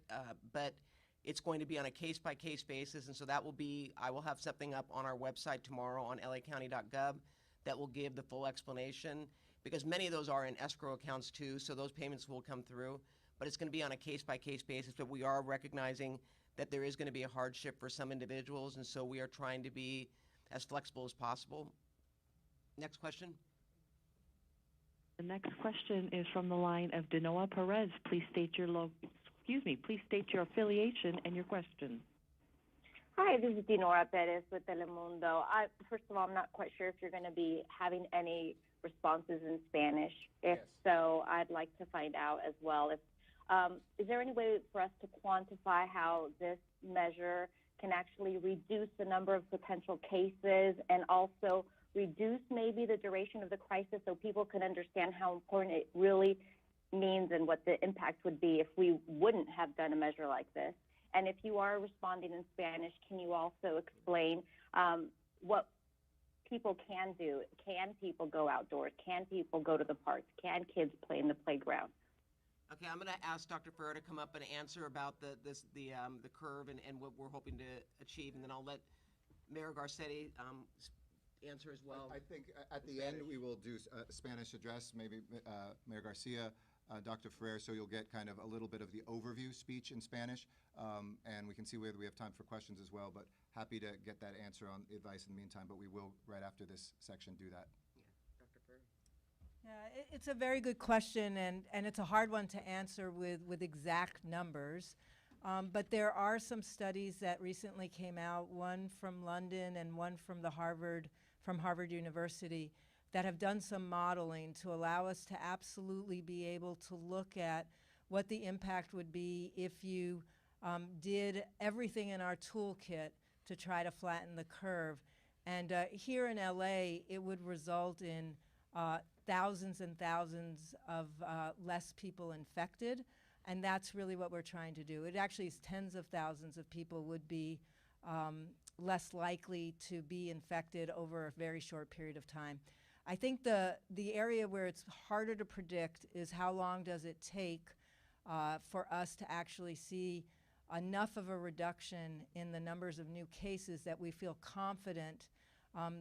but it's going to be on a case-by-case basis, and so that will be, I will have something up on our website tomorrow on lacounty.gov that will give the full explanation, because many of those are in escrow accounts too, so those payments will come through, but it's going to be on a case-by-case basis, but we are recognizing that there is going to be a hardship for some individuals, and so we are trying to be as flexible as possible. Next question. The next question is from the line of Denoa Perez. Please state your please state your affiliation and your question. Hi, this is Dinora Perez with Telemundo. First of all, I'm not quite sure if you're going to be having any responses in Spanish. If so, I'd like to find out as well. Is there any way for us to quantify how this measure can actually reduce the number of potential cases and also reduce maybe the duration of the crisis so people can understand how important it really means and what the impact would be if we wouldn't have done a measure like this? And if you are responding in Spanish, can you also explain what people can do? Can people go outdoors? Can people go to the parks? Can kids play in the playground? Okay, I'm going to ask Dr. Ferrer to come up and answer about the curve and what we're hoping to achieve, and then I'll let Mayor Garcetti answer as well. I think at the end we will do a Spanish address, maybe Mayor Garcia, Dr. Ferrer, so you'll get kind of a little bit of the overview speech in Spanish, and we can see whether we have time for questions as well, but happy to get that answer on advice in the meantime, but we will, right after this section, do that. Yeah, Dr. Ferrer. Yeah, it's a very good question, and it's a hard one to answer with exact numbers. But there are some studies that recently came out, one from London and one from Harvard University, that have done some modeling to allow us to absolutely be able to look at what the impact would be if you did everything in our toolkit to try to flatten the curve. And here in LA, it would result in thousands and thousands of less people infected, and that's really what we're trying to do. It actually is tens of thousands of people would be less likely to be infected over a very short period of time. I think the area where it's harder to predict is how long does it take for us to actually see enough of a reduction in the numbers of new cases that we feel confident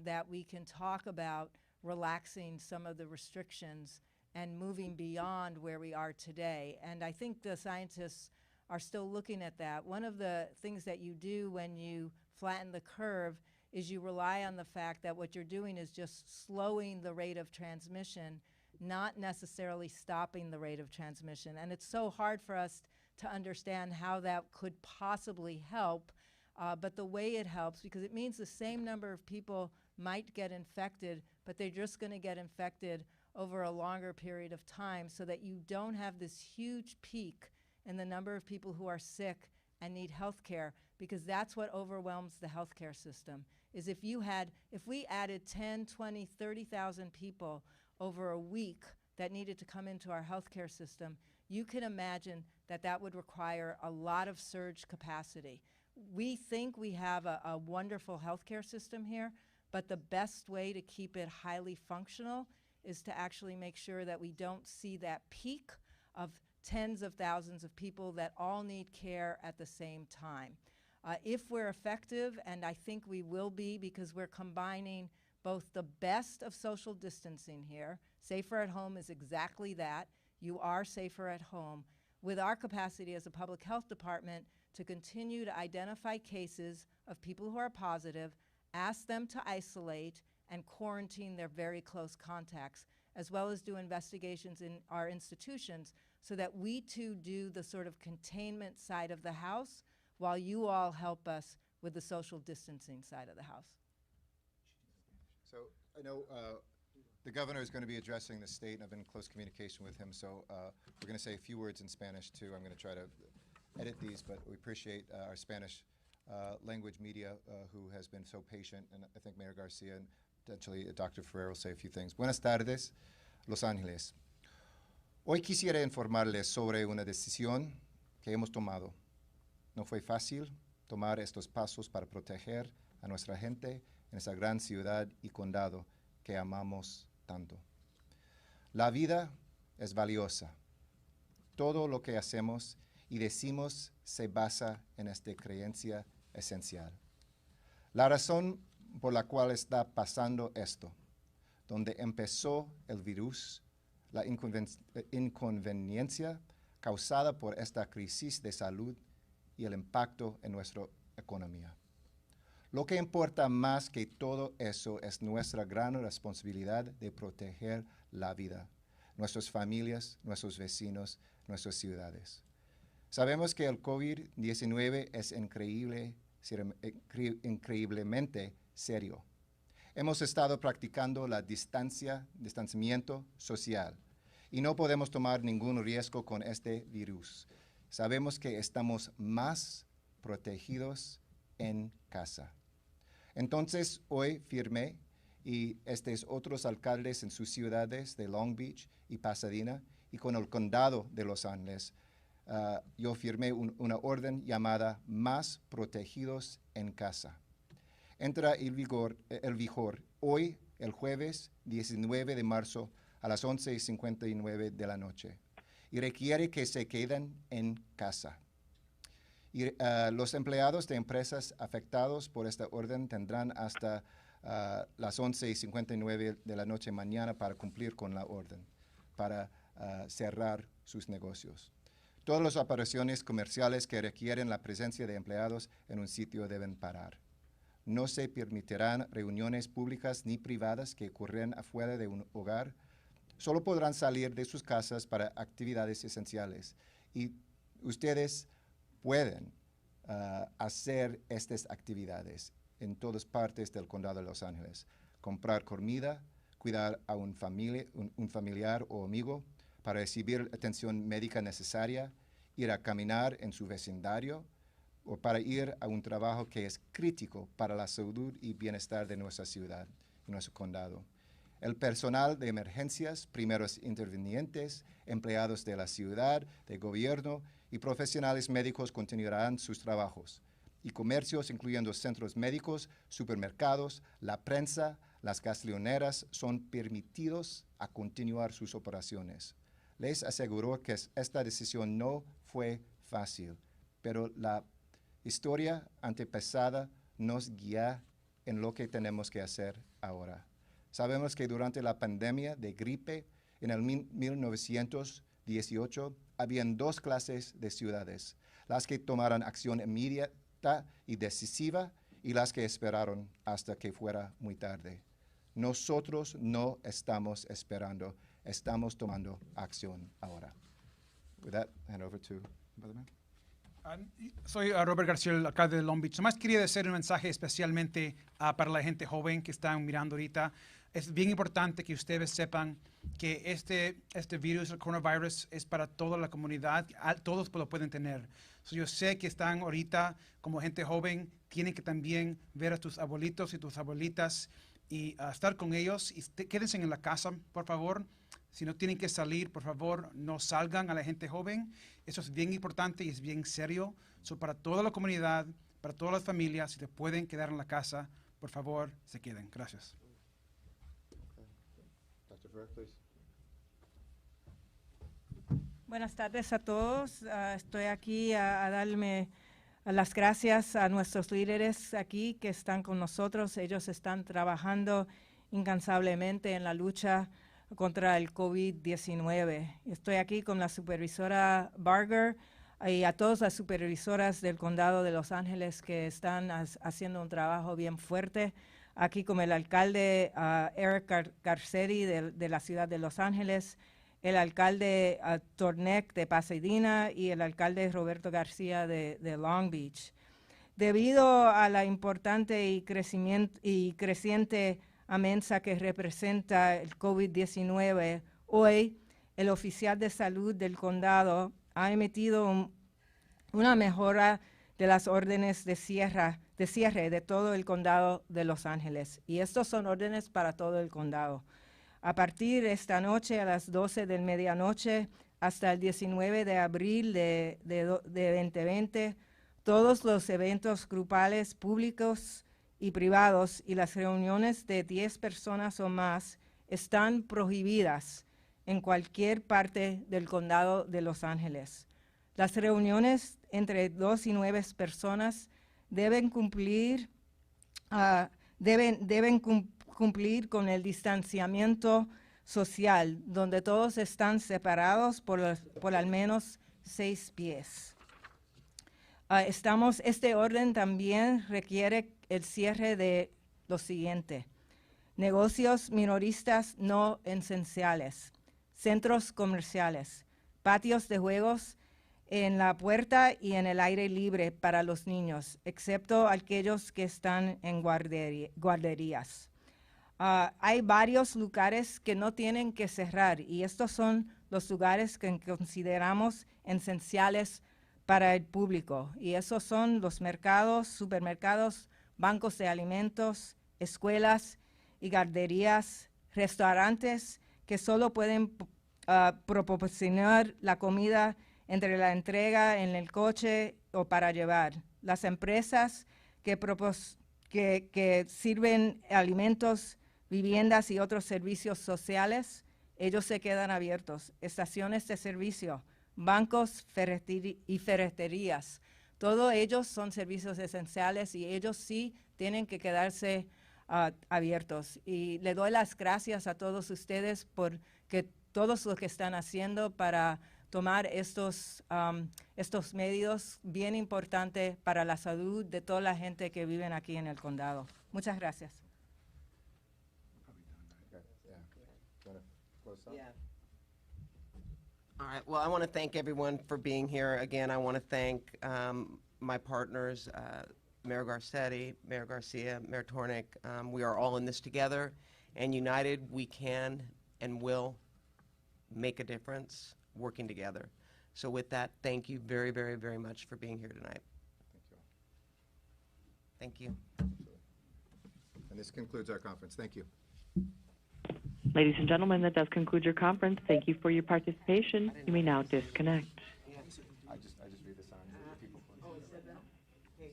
that we can talk about relaxing some of the restrictions and moving beyond where we are today. And I think the scientists are still looking at that. One of the things that you do when you flatten the curve is you rely on the fact that what you're doing is just slowing the rate of transmission, not necessarily stopping the rate of transmission. And it's so hard for us to understand how that could possibly help, but the way it helps, because it means the same number of people might get infected, but they're just going to get infected over a longer period of time so that you don't have this huge peak in the number of people who are sick and need health care, because that's what overwhelms the healthcare system, is if we added 10, 20, 30,000 people over a week that needed to come into our healthcare system, you can imagine that that would require a lot of surge capacity. We think we have a wonderful healthcare system here, but the best way to keep it highly functional is to actually make sure that we don't see that peak of tens of thousands of people that all need care at the same time. If we're effective, and I think we will be, because we're combining both the best of social distancing here, safer at home is exactly that, you are safer at home, with our capacity as a public health department to continue to identify cases of people who are positive, ask them to isolate, and quarantine their very close contacts, as well as do investigations in our institutions so that we too do the sort of containment side of the house while you all help us with the social distancing side of the house. So I know the governor is going to be addressing the state, and I've been in close communication with him, so we're going to say a few words in Spanish too. I'm going to try to edit these, but we appreciate our Spanish language media who has been so patient, and I think Mayor Garcia and potentially Dr. Ferrer will say a few things. Buenas tardes, Los Ángeles. Hoy quisiera informarles sobre una decisión que hemos tomado. No fue fácil tomar estos pasos para proteger a nuestra gente en esa gran ciudad y condado que amamos tanto. La vida es valiosa. Todo lo que hacemos y decimos se basa en esta creencia esencial. La razón por la cual está pasando esto, donde empezó el virus, la inconveniencia causada por esta crisis de salud y el impacto en nuestra economía. Lo que importa más que todo eso es nuestra gran responsabilidad de proteger la vida, nuestras familias, nuestros vecinos, nuestras ciudades. Sabemos que el COVID-19 es increíblemente serio. Hemos estado practicando la distanciamiento social y no podemos tomar ningún riesgo con este virus. Sabemos que estamos más protegidos en casa. Entonces, hoy firmé, y otros alcaldes en sus ciudades de Long Beach y Pasadena, y con el condado de Los Ángeles, yo firmé una orden llamada Más Protegidos en Casa. Entra en vigor hoy, el jueves 19 de marzo, a las 11:59 de la noche, y requiere que se queden en casa. Y los empleados de empresas afectados por esta orden tendrán hasta las 11:59 de la noche mañana para cumplir con la orden, para cerrar sus negocios. Todas las operaciones comerciales que requieren la presencia de empleados en un sitio deben parar. No se permitirán reuniones públicas ni privadas que ocurran afuera de un hogar. Solo podrán salir de sus casas para actividades esenciales. Y ustedes pueden hacer estas actividades en todas partes del condado de Los Ángeles. Comprar comida, cuidar a un familiar o amigo, para recibir atención médica necesaria, ir a caminar en su vecindario o para ir a un trabajo que es crítico para la salud y bienestar de nuestra ciudad y nuestro condado. El personal de emergencias, primeros intervinientes, empleados de la ciudad, de gobierno y profesionales médicos continuarán sus trabajos. Y comercios, incluyendo centros médicos, supermercados, la prensa, las gasolineras, son permitidos a continuar sus operaciones. Les aseguro que esta decisión no fue fácil, pero la historia antepasada nos guía en lo que tenemos que hacer ahora. Sabemos que durante la pandemia de gripe en el 1918 habían dos clases de ciudades, las que tomaron acción inmediata y decisiva y las que esperaron hasta que fuera muy tarde. Nosotros no estamos esperando, estamos tomando acción ahora. With that, hand over to Brother Man. Soy Robert García, el alcalde de Long Beach. Nomás quería hacer un mensaje especialmente para la gente joven que están mirando ahorita. Es bien importante que ustedes sepan que este virus, el coronavirus, es para toda la comunidad. Todos lo pueden tener. Yo sé que están ahorita como gente joven, tienen que también ver a tus abuelitos y tus abuelitas y estar con ellos. Y quédense en la casa, por favor. Si no tienen que salir, por favor, no salgan a la gente joven. Eso es bien importante y es bien serio. Para toda la comunidad, para todas las familias, si te pueden quedar en la casa, por favor, se queden. Gracias. Dr. Ferrer, please. Buenas tardes a todos. Estoy aquí a darme las gracias a nuestros líderes aquí que están con nosotros. Ellos están trabajando incansablemente en la lucha contra el COVID-19. Estoy aquí con la supervisora Barger y a todas las supervisoras del condado de Los Ángeles que están haciendo un trabajo bien fuerte. Aquí con el alcalde Eric Garcetti de la ciudad de Los Ángeles, el alcalde Tornek de Pasadena y el alcalde Roberto García de Long Beach. Debido a la importante y creciente amenaza que representa el COVID-19, hoy el oficial de salud del condado ha emitido una mejora de las órdenes de cierre de todo el condado de Los Ángeles. Y estos son órdenes para todo el condado. A partir de esta noche a las 12 de medianoche hasta el 19 de abril de 2020, todos los eventos grupales públicos y privados y las reuniones de 10 personas o más están prohibidas en cualquier parte del condado de Los Ángeles. Las reuniones entre 2 y 9 personas deben cumplir con el distanciamiento social, donde todos están separados por al menos 6 pies. Este orden también requiere el cierre de lo siguiente: negocios minoristas no esenciales, centros comerciales, patios de juegos en la puerta y en el aire libre para los niños, excepto aquellos que están en guarderías. Hay varios lugares que no tienen que cerrar, y estos son los lugares que consideramos esenciales para el público, y esos son los mercados, supermercados, bancos de alimentos, escuelas y guarderías, restaurantes que solo pueden proporcionar la comida entre la entrega en el coche o para llevar. Las empresas que sirven alimentos, viviendas y otros servicios sociales, ellos se quedan abiertos. Estaciones de servicio, bancos y ferreterías, todos ellos son servicios esenciales y ellos sí tienen que quedarse abiertos. Y le doy las gracias a todos ustedes por todos lo que están haciendo para tomar estos medios bien importantes para la salud de toda la gente que vive aquí en el condado. Muchas gracias. Yeah. All right. Well, I want to thank everyone for being here. Again, I want to thank my partners, Mayor Garcetti, Mayor Garcia, Mayor Tornick. We are all in this together, and united we can and will make a difference working together. So with that, thank you very, very, very much for being here tonight. Thank you. And this concludes our conference. Thank you. Ladies and gentlemen, that does conclude your conference. Thank you for your participation. You may now disconnect. I just read the sign. People, please. Oh, it said that? Okay.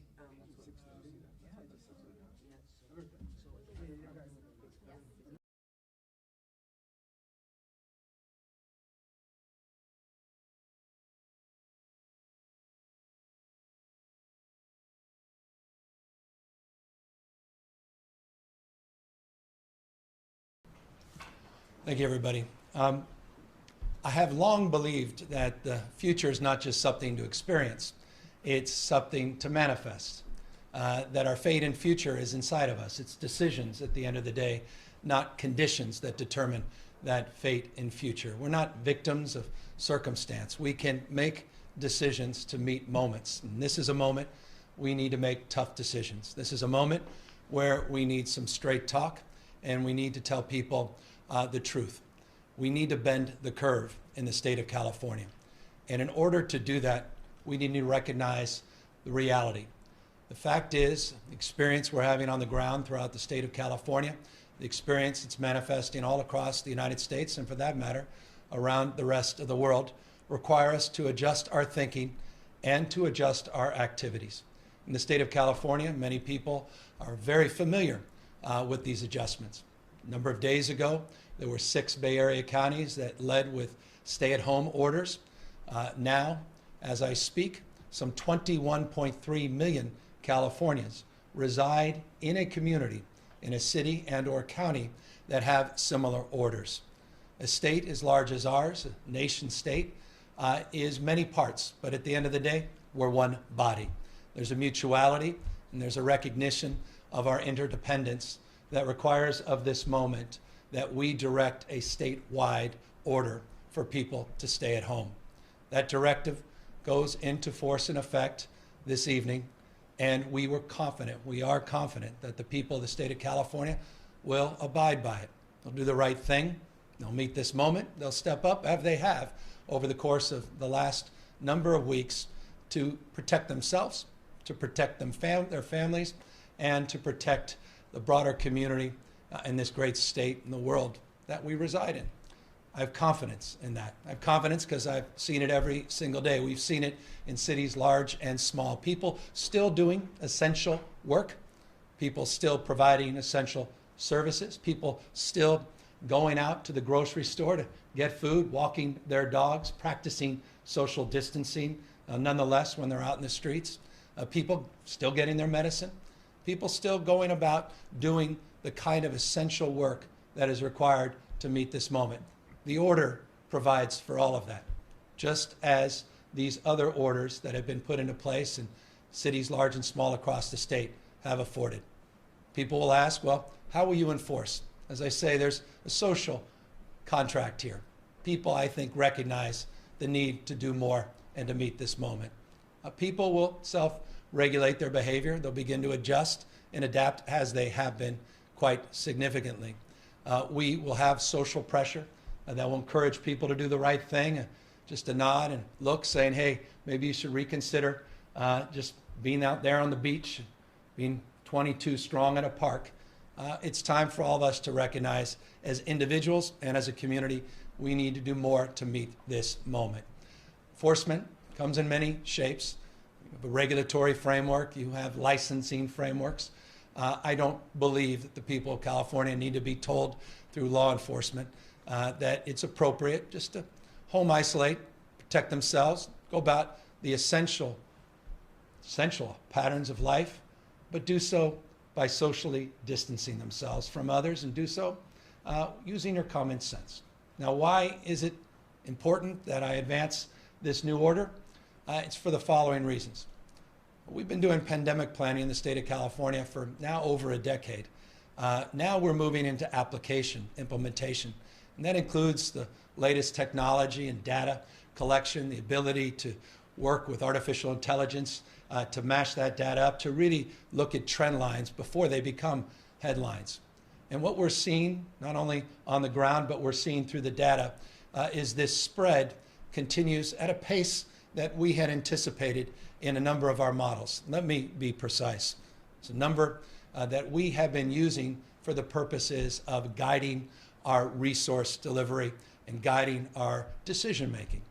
Thank you, everybody. I have long believed that the future is not just something to experience, it's something to manifest. That our fate and future is inside of us. It's decisions at the end of the day, not conditions that determine that fate and future. We're not victims of circumstance. We can make decisions to meet moments. And this is a moment we need to make tough decisions. This is a moment where we need some straight talk, and we need to tell people the truth. We need to bend the curve in the state of California. And in order to do that, we need to recognize the reality. The fact is, the experience we're having on the ground throughout the state of California, the experience that's manifesting all across the United States, and for that matter, around the rest of the world, require us to adjust our thinking and to adjust our activities. In the state of California, many people are very familiar with these adjustments. A number of days ago, there were 6 Bay Area counties that led with stay-at-home orders. Now, as I speak, some 21.3 million Californians reside in a community, in a city and or county that have similar orders. A state as large as ours, a nation state, is many parts, but at the end of the day, we're one body. There's a mutuality and there's a recognition of our interdependence that requires of this moment that we direct a statewide order for people to stay at home. That directive goes into force and effect this evening, and we are confident that the people of the state of California will abide by it. They'll do the right thing. They'll meet this moment. They'll step up, as they have over the course of the last number of weeks, to protect themselves, to protect their families, and to protect the broader community in this great state in the world that we reside in. I have confidence in that. I have confidence because I've seen it every single day. We've seen it in cities large and small. People still doing essential work. People still providing essential services. People still going out to the grocery store to get food, walking their dogs, practicing social distancing, nonetheless, when they're out in the streets. People still getting their medicine. People still going about doing the kind of essential work that is required to meet this moment. The order provides for all of that, just as these other orders that have been put into place in cities large and small across the state have afforded. People will ask, well, how will you enforce? As I say, there's a social contract here. People, I think, recognize the need to do more and to meet this moment. People will self-regulate their behavior. They'll begin to adjust and adapt as they have been quite significantly. We will have social pressure that will encourage people to do the right thing, just a nod and look saying, hey, maybe you should reconsider just being out there on the beach, being 22 strong at a park. It's time for all of us to recognize as individuals and as a community, we need to do more to meet this moment. Enforcement comes in many shapes. You have a regulatory framework, you have licensing frameworks. I don't believe that the people of California need to be told through law enforcement that it's appropriate just to home isolate, protect themselves, go about the essential patterns of life, but do so by socially distancing themselves from others and do so using your common sense. Now, why is it important that I advance this new order? It's for the following reasons. We've been doing pandemic planning in the state of California for now over a decade. Now we're moving into application, implementation, and that includes the latest technology and data collection, the ability to work with artificial intelligence to mash that data up, to really look at trend lines before they become headlines. And what we're seeing, not only on the ground, but we're seeing through the data, is this spread continues at a pace that we had anticipated in a number of our models. Let me be precise. It's a number that we have been using for the purposes of guiding our resource delivery and guiding our decision making.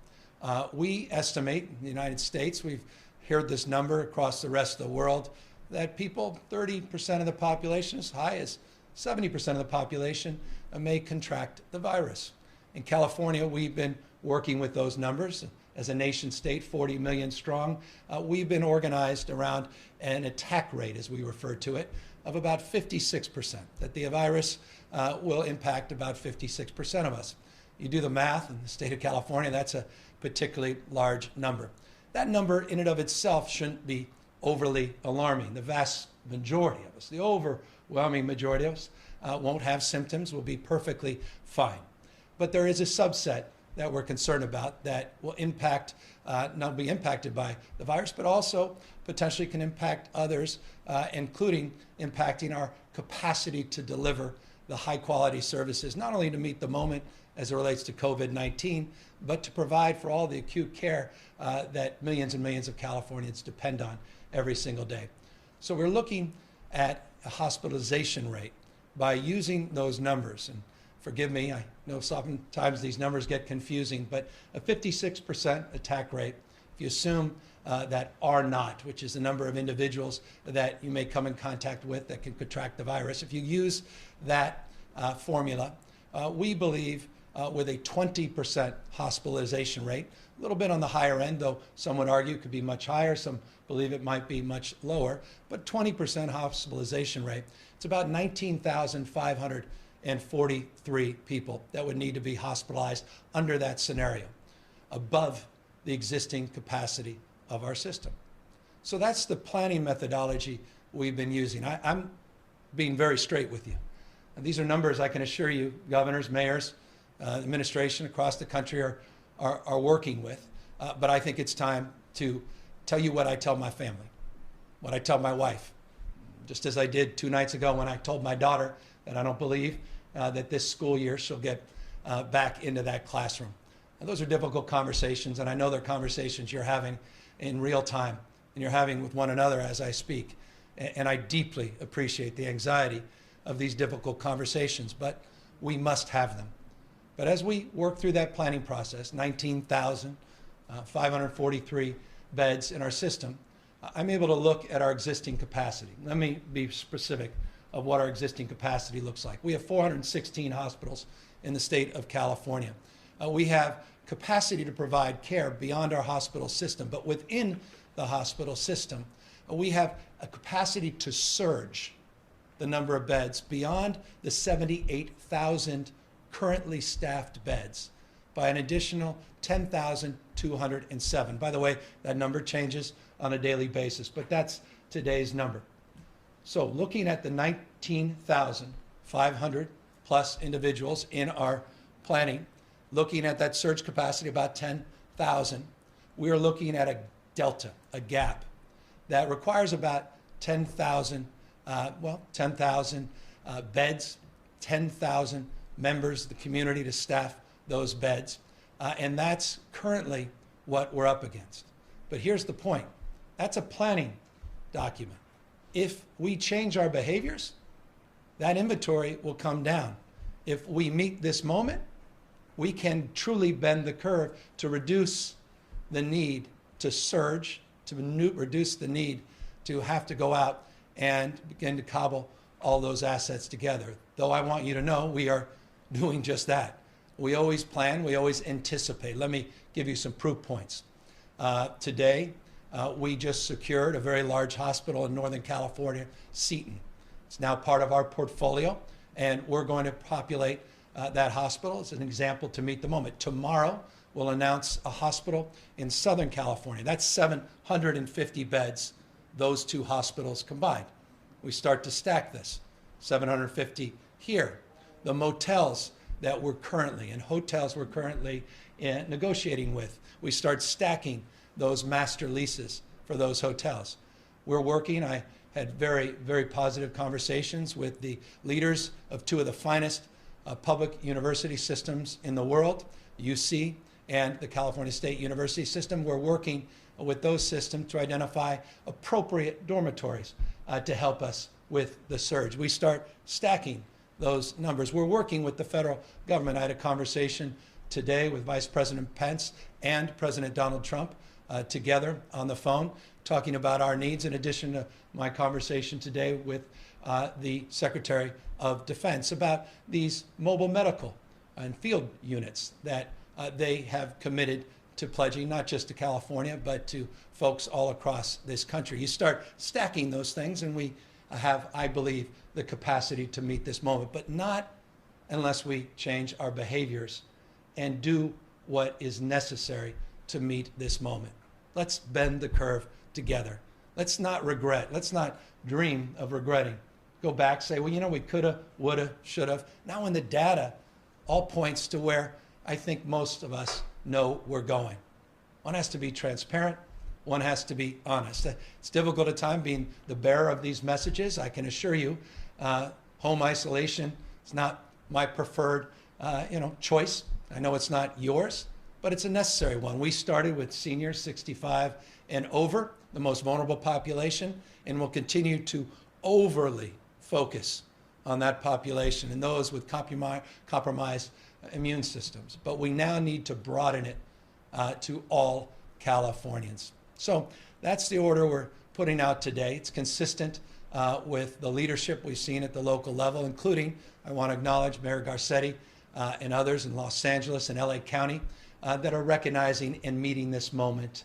We estimate in the United States, we've heard this number across the rest of the world, that people, 30% of the population, as high as 70% of the population, may contract the virus. In California, we've been working with those numbers. As a nation state, 40 million strong, we've been organized around an attack rate, as we refer to it, of about 56%, that the virus will impact about 56% of us. You do the math in the state of California, that's a particularly large number. That number in and of itself shouldn't be overly alarming. The vast majority of us, the overwhelming majority of us, won't have symptoms, will be perfectly fine. But there is a subset that we're concerned about that will impact, not be impacted by the virus, but also potentially can impact others, including impacting our capacity to deliver the high quality services, not only to meet the moment as it relates to COVID-19, but to provide for all the acute care that millions and millions of Californians depend on every single day. So we're looking at a hospitalization rate by using those numbers. And forgive me, I know sometimes these numbers get confusing, but a 56% attack rate, if you assume that R naught, which is the number of individuals that you may come in contact with that can contract the virus, if you use that formula, we believe with a 20% hospitalization rate, a little bit on the higher end, though some would argue it could be much higher, some believe it might be much lower, but 20% hospitalization rate, it's about 19,543 people that would need to be hospitalized under that scenario, above the existing capacity of our system. So that's the planning methodology we've been using. I'm being very straight with you. And these are numbers I can assure you governors, mayors, administration across the country are working with. But I think it's time to tell you what I tell my family, what I tell my wife, just as I did 2 nights ago when I told my daughter that I don't believe that this school year she'll get back into that classroom. And those are difficult conversations, and I know they're conversations you're having in real time, and you're having with one another as I speak. And I deeply appreciate the anxiety of these difficult conversations, but we must have them. But as we work through that planning process, 19,543 beds in our system, I'm able to look at our existing capacity. Let me be specific. of what our existing capacity looks like. We have 416 hospitals in the state of California. We have capacity to provide care beyond our hospital system, but within the hospital system, we have a capacity to surge the number of beds beyond the 78,000 currently staffed beds by an additional 10,207. By the way, that number changes on a daily basis, but that's today's number. So looking at the 19,500 plus individuals in our planning, looking at that surge capacity, about 10,000, we are looking at a delta, a gap, that requires about 10,000 beds, 10,000 members of the community to staff those beds. And that's currently what we're up against. But here's the point. That's a planning document. If we change our behaviors, that inventory will come down. If we meet this moment, we can truly bend the curve to reduce the need to surge, to reduce the need to have to go out and begin to cobble all those assets together. Though I want you to know we are doing just that. We always plan, we always anticipate. Let me give you some proof points. Today, we just secured a very large hospital in Northern California, Seton. It's now part of our portfolio, and we're going to populate that hospital as an example to meet the moment. Tomorrow, we'll announce a hospital in Southern California. That's 750 beds, those two hospitals combined. We start to stack this, 750 here. The motels that we're currently, and hotels we're currently negotiating with, we start stacking those master leases for those hotels. We're working, I had very, very positive conversations with the leaders of two of the finest public university systems in the world, UC and the California State University system. We're working with those systems to identify appropriate dormitories to help us with the surge. We start stacking those numbers. We're working with the federal government. I had a conversation today with Vice President Pence and President Donald Trump together on the phone, talking about our needs, in addition to my conversation today with the Secretary of Defense about these mobile medical and field units that they have committed to pledging, not just to California, but to folks all across this country. You start stacking those things, and we have, I believe, the capacity to meet this moment, but not unless we change our behaviors and do what is necessary to meet this moment. Let's bend the curve together. Let's not regret. Let's not dream of regretting. Go back, say, well, you know, we coulda, woulda, shoulda. Now when the data all points to where I think most of us know we're going. One has to be transparent. One has to be honest. It's difficult at times being the bearer of these messages. I can assure you, home isolation is not my preferred, choice. I know it's not yours, but it's a necessary one. We started with seniors 65 and over, the most vulnerable population, and we'll continue to overly focus on that population and those with compromised immune systems. But we now need to broaden it to all Californians. So that's the order we're putting out today. It's consistent with the leadership we've seen at the local level, including, I want to acknowledge Mayor Garcetti and others in Los Angeles and LA County that are recognizing and meeting this moment.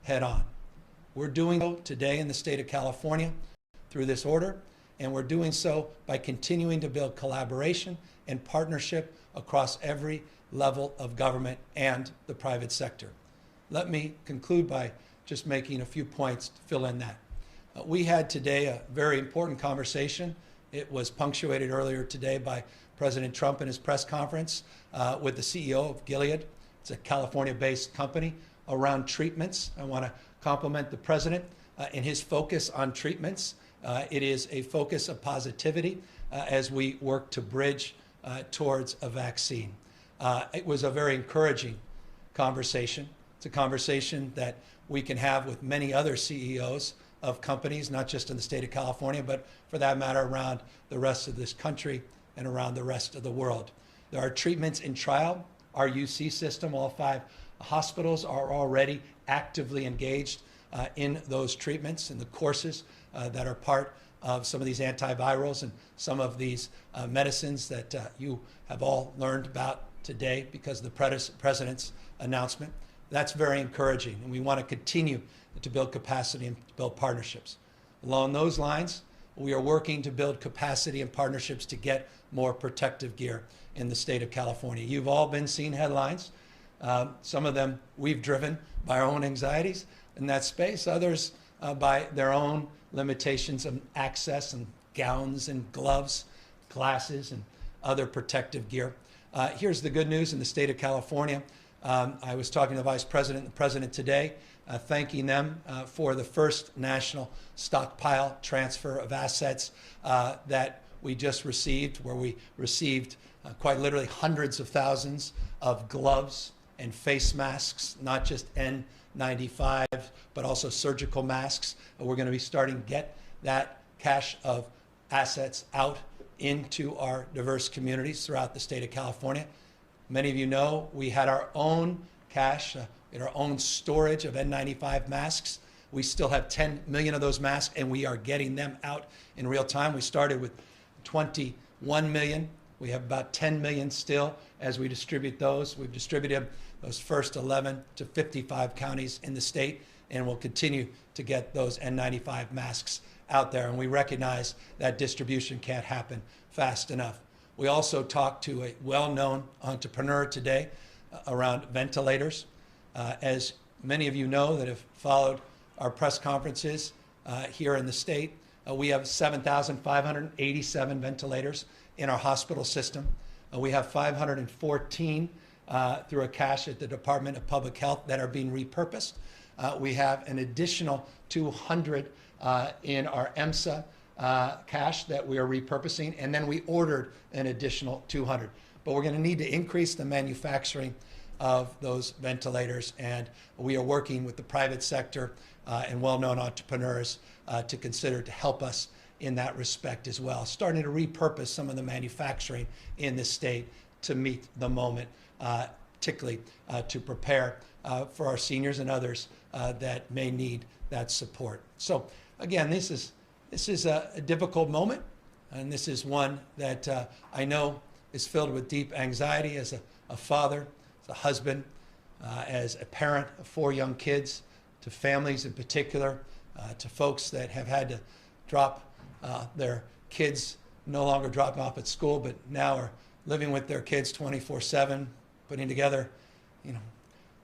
Head on. We're doing so today in the state of California through this order, And we're doing so by continuing to build collaboration and partnership across every level of government and the private sector. Let me conclude by just making a few points to fill in that. We had today a very important conversation. It was punctuated earlier today by President Trump in his press conference with the CEO of Gilead. It's a California-based company around treatments. I want to compliment the president in his focus on treatments. It is a focus of positivity as we work to bridge towards a vaccine. It was a very encouraging conversation. It's a conversation that we can have with many other CEOs of companies, not just in the state of California, but for that matter around the rest of this country and around the rest of the world. There are treatments in trial. Our UC system, all 5 hospitals are already actively engaged in those treatments and the courses that are part of some of these antivirals and some of these medicines that you have all learned about today because of the president's announcement. That's very encouraging, and we want to continue to build capacity and to build partnerships. Along those lines, we are working to build capacity and partnerships to get more protective gear in the state of California. You've all been seeing headlines. Some of them we've driven by our own anxieties in that space, others by their own limitations of access and gowns and gloves, glasses, and other protective gear. Here's the good news in the state of California. I was talking to the Vice President and the President today, thanking them for the first national stockpile transfer of assets that we just received, where we received quite literally hundreds of thousands of gloves and face masks, not just N95, but also surgical masks. We're going to be starting to get that cache of assets out into our diverse communities throughout the state of California. Many of you know we had our own cache, our own storage of N95 masks. We still have 10 million of those masks, and we are getting them out in real time. We started with 21 million. We have about 10 million still as we distribute those. We've distributed those first 11 to 55 counties in the state, and we'll continue to get those N95 masks out there. And we recognize that distribution can't happen fast enough. We also talked to a well-known entrepreneur today around ventilators. As many of you know that have followed our press conferences here in the state, we have 7,587 ventilators in our hospital system. We have 514 through a cache at the Department of Public Health that are being repurposed. We have an additional 200 in our EMSA cache that we are repurposing, and then we ordered an additional 200. But we're going to need to increase the manufacturing of those ventilators, and we are working with the private sector and well-known entrepreneurs to consider to help us in that respect as well, starting to repurpose some of the manufacturing in the state to meet the moment, particularly to prepare for our seniors and others that may need that support. So again, this is a difficult moment, and this is one that I know is filled with deep anxiety as a father, as a husband, as a parent of 4 young kids, to families in particular, to folks that have had to drop their kids, no longer drop them off at school, but now are living with their kids 24/7, putting together,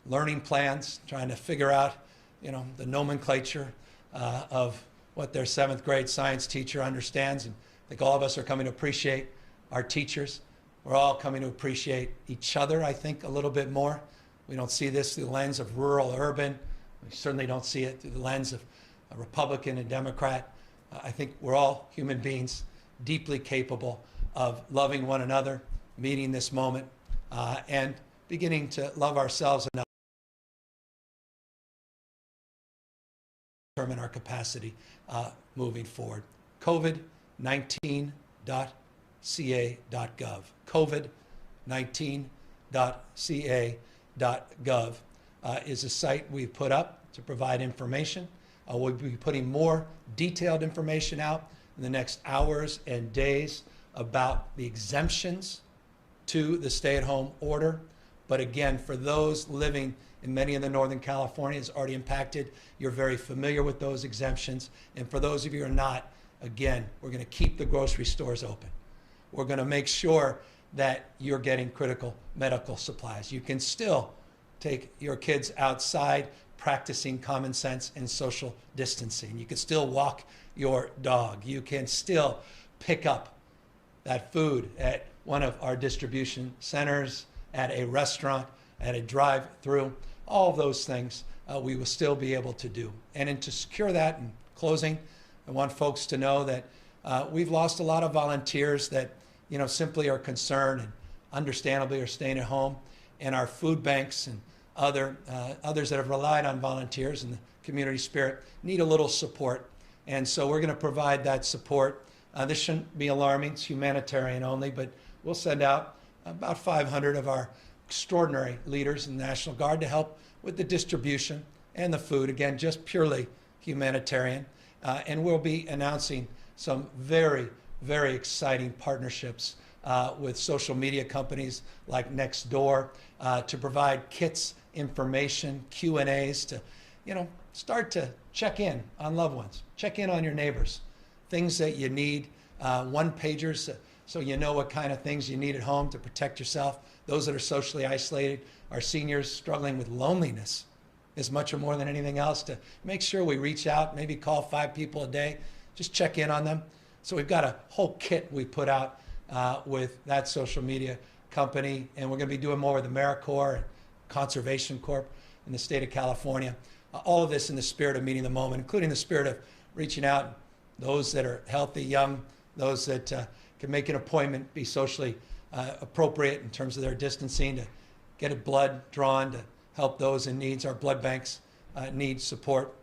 learning plans, trying to figure out, the nomenclature of what their 7th grade science teacher understands. And I think all of us are coming to appreciate our teachers. We're all coming to appreciate each other, I think, a little bit more. We don't see this through the lens of rural, urban. We certainly don't see it through the lens of a Republican and Democrat. I think we're all human beings, deeply capable of loving one another, meeting this moment, and beginning to love ourselves enough to determine our capacity moving forward. COVID19.ca.gov. COVID19.ca.gov is a site we've put up to provide information. We'll be putting more detailed information out in the next hours and days about the exemptions to the stay-at-home order. But again, for those living in many of the Northern California is already impacted, you're very familiar with those exemptions. And for those of you who are not, Again, we're going to keep the grocery stores open. We're going to make sure that you're getting critical medical supplies. You can still take your kids outside practicing common sense and social distancing. You can still walk your dog. You can still pick up that food at one of our distribution centers, at a restaurant, at a drive-through. All of those things we will still be able to do. And to secure that, in closing, I want folks to know that we've lost a lot of volunteers that simply are concerned and understandably are staying at home. And our food banks and others that have relied on volunteers and the community spirit need a little support. And so we're going to provide that support. This shouldn't be alarming. It's humanitarian only, but we'll send out about 500 of our extraordinary leaders in the National Guard to help with the distribution and the food. Again, just purely humanitarian. And we'll be announcing some very, very exciting partnerships with social media companies like Nextdoor to provide kits, information, Q&As to, start to check in on loved ones, check in on your neighbors, things that you need, one-pagers so you know what kind of things you need at home to protect yourself. Those that are socially isolated, our seniors struggling with loneliness as much or more than anything else, to make sure we reach out, maybe call 5 people a day, just check in on them. So we've got a whole kit we put out with that social media company, and we're going to be doing more with AmeriCorps and Conservation Corp in the state of California. All of this in the spirit of meeting the moment, including the spirit of reaching out those that are healthy, young, those that can make an appointment, be socially appropriate in terms of their distancing, to get a blood drawn to help those in needs. Our blood banks need support.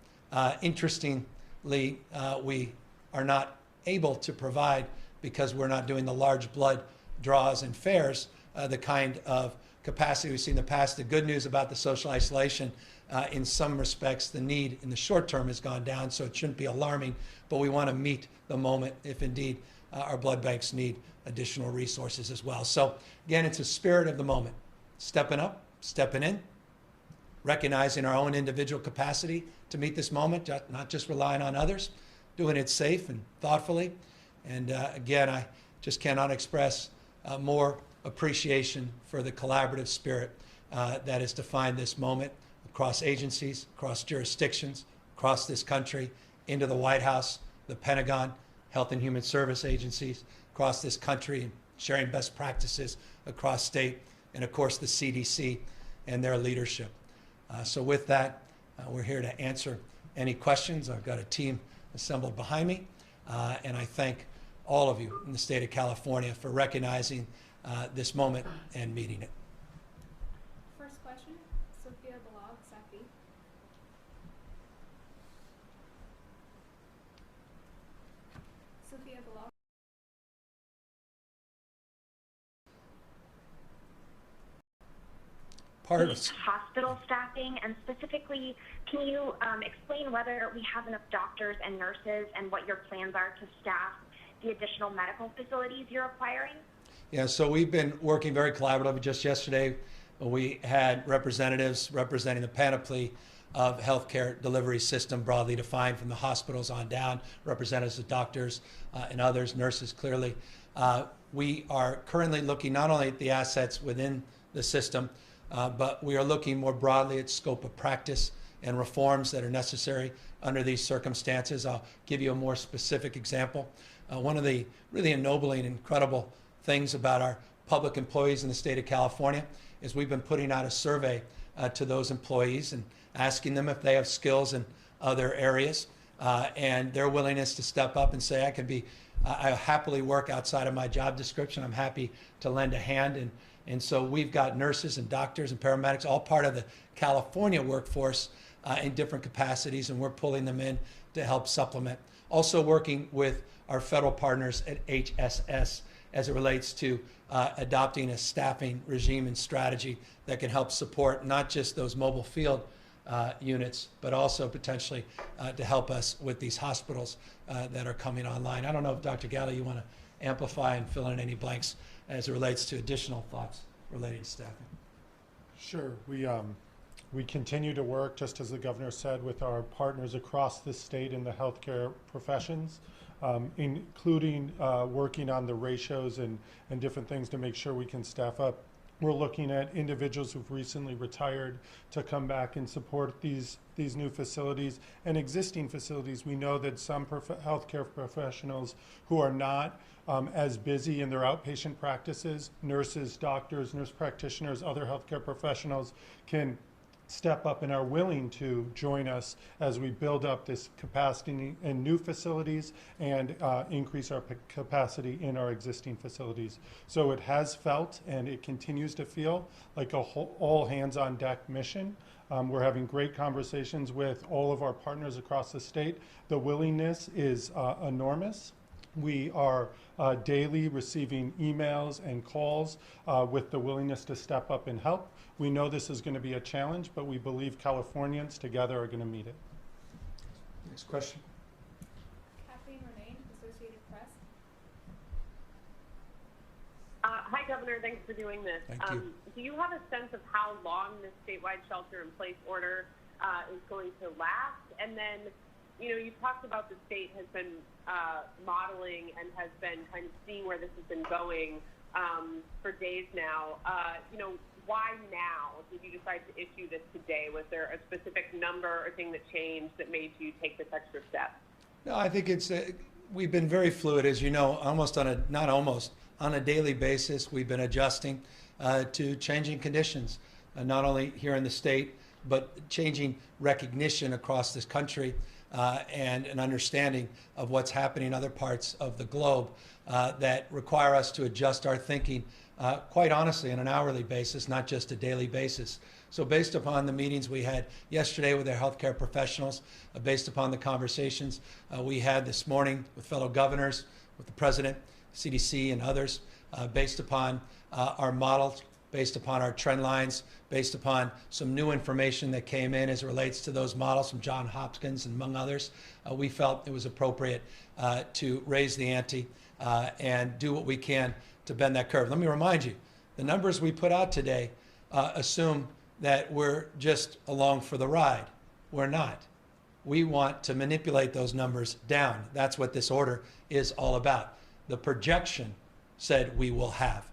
Interestingly, we are not able to provide, because we're not doing the large blood draws and fairs, the kind of capacity we've seen in the past. The good news about the social isolation, in some respects, the need in the short term has gone down, so it shouldn't be alarming, but we want to meet the moment if indeed our blood banks need additional resources as well. So again, it's a spirit of the moment, stepping up, stepping in, recognizing our own individual capacity to meet this moment, not just relying on others, doing it safe and thoughtfully. And again, I just cannot express more appreciation for the collaborative spirit that has defined this moment across agencies, across jurisdictions, across this country, into the White House, the Pentagon, Health and Human Service agencies across this country, and sharing best practices across state, and of course the CDC and their leadership. So with that, we're here to answer any questions. I've got a team assembled behind me, and I thank all of you in the state of California for recognizing this moment and meeting it. First question, Sophia Balog, Safi. Sophia Balog. Part of hospital staffing, and specifically, can you explain whether we have enough doctors and nurses, and what your plans are to staff the additional medical facilities you're acquiring? Yeah, so we've been working very collaboratively. Just yesterday, we had representatives representing the panoply of healthcare delivery system broadly defined, from the hospitals on down, representatives of doctors and others, nurses clearly. We are currently looking not only at the assets within the system, but we are looking more broadly at scope of practice and reforms that are necessary under these circumstances. I'll give you a more specific example. One of the really ennobling and incredible things about our public employees in the state of California is we've been putting out a survey to those employees and asking them if they have skills in other areas, and their willingness to step up and say, I happily work outside of my job description. I'm happy to lend a hand. And so we've got nurses and doctors and paramedics, all part of the California workforce in different capacities, and we're pulling them in to help supplement. Also working with our federal partners at HSS as it relates to adopting a staffing regime and strategy that can help support not just those mobile field units, but also potentially to help us with these hospitals that are coming online. I don't know if Dr. Galley, you want to amplify and fill in any blanks as it relates to additional thoughts related to staffing. Sure. We continue to work, just as the governor said, with our partners across the state in the healthcare professions. including working on the ratios and different things to make sure we can staff up. We're looking at individuals who've recently retired to come back and support these new facilities and existing facilities. We know that some healthcare professionals who are not as busy in their outpatient practices, nurses, doctors, nurse practitioners, other healthcare professionals can step up and are willing to join us as we build up this capacity in new facilities and increase our capacity in our existing facilities. So it has felt, and it continues to feel, like a all hands on deck mission. We're having great conversations with all of our partners across the state. The willingness is enormous. We are daily receiving emails and calls with the willingness to step up and help. We know this is going to be a challenge, but we believe Californians together are going to meet it. Next question. Kathleen Renane, Associated Press. Hi, Governor. Thanks for doing this. Thank you. Do you have a sense of how long this statewide shelter-in-place order is going to last? And then, you know, you've talked about the state has been modeling and has been kind of seeing where this has been going for days now. You know, why now did you decide to issue this today? Was there a specific number or thing that changed that made you take this extra step? No, I think it's we've been very fluid, as you know, on a daily basis. We've been adjusting to changing conditions, not only here in the state, but changing recognition across this country and an understanding of what's happening in other parts of the globe that require us to adjust our thinking, quite honestly, on an hourly basis, not just a daily basis. So based upon the meetings we had yesterday with our healthcare professionals, based upon the conversations we had this morning with fellow governors, with the president, CDC and others, based upon our models, based upon our trend lines, based upon some new information that came in as it relates to those models from Johns Hopkins and among others, we felt it was appropriate to raise the ante and do what we can to bend that curve. Let me remind you, the numbers we put out today assume that we're just along for the ride. We're not. We want to manipulate those numbers down. That's what this order is all about. The projection said we will have,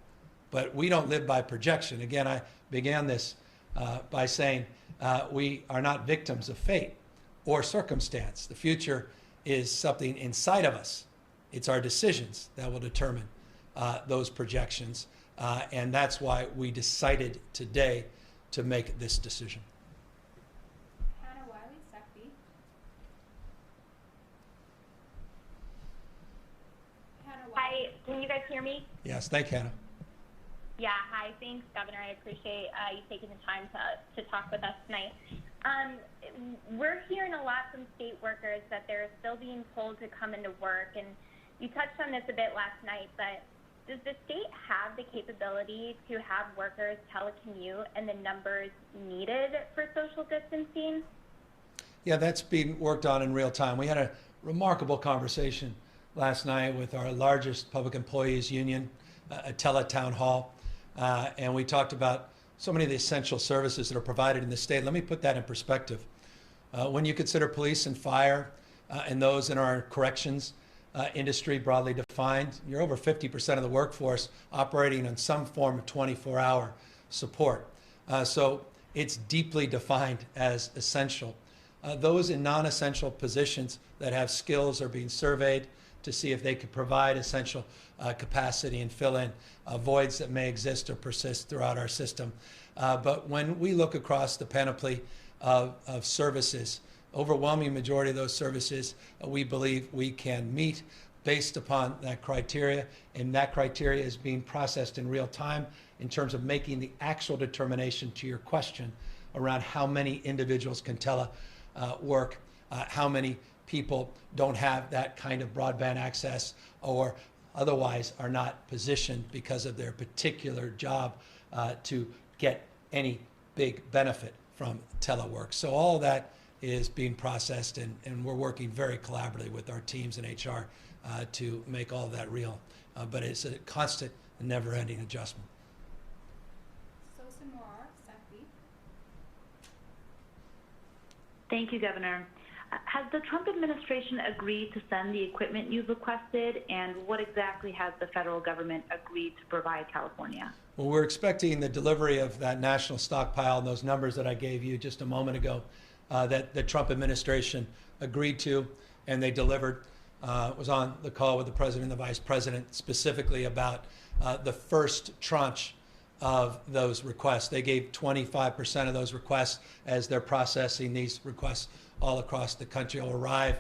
but we don't live by projection. Again, I began this by saying we are not victims of fate or circumstance. The future is something inside of us. It's our decisions that will determine those projections, and that's why we decided today to make this decision. Hannah Wiley, SACB. Hi, can you guys hear me? Yes, thank you, Hannah. Yeah, hi, thanks, Governor. I appreciate you taking the time to talk with us tonight. We're hearing a lot from state workers that they're still being told to come into work, and you touched on this a bit last night, but does the state have the capability to have workers telecommute and the numbers needed for social distancing? Yeah, that's being worked on in real time. We had a remarkable conversation last night with our largest public employees union, a tele-town hall, and we talked about so many of the essential services that are provided in the state. Let me put that in perspective. When you consider police and fire and those in our corrections industry broadly defined, you're over 50% of the workforce operating on some form of 24-hour support. So it's deeply defined as essential. Those in non-essential positions that have skills are being surveyed to see if they could provide essential capacity and fill in voids that may exist or persist throughout our system. But when we look across the panoply of services, overwhelming majority of those services we believe we can meet based upon that criteria, and that criteria is being processed in real time in terms of making the actual determination to your question around how many individuals can telework, how many people don't have that kind of broadband access or otherwise are not positioned because of their particular job to get any big benefit from telework. So all that is being processed, and we're working very collaboratively with our teams in HR to make all of that real. But it's a constant and never-ending adjustment. Sosa Morar, SACB. Thank you, Governor. Has the Trump administration agreed to send the equipment you've requested, and what exactly has the federal government agreed to provide California? Well, we're expecting the delivery of that national stockpile and those numbers that I gave you just a moment ago that the Trump administration agreed to, and they delivered. Was on the call with the president and the vice president specifically about the first tranche of those requests. They gave 25% of those requests as they're processing these requests all across the country. Will arrive,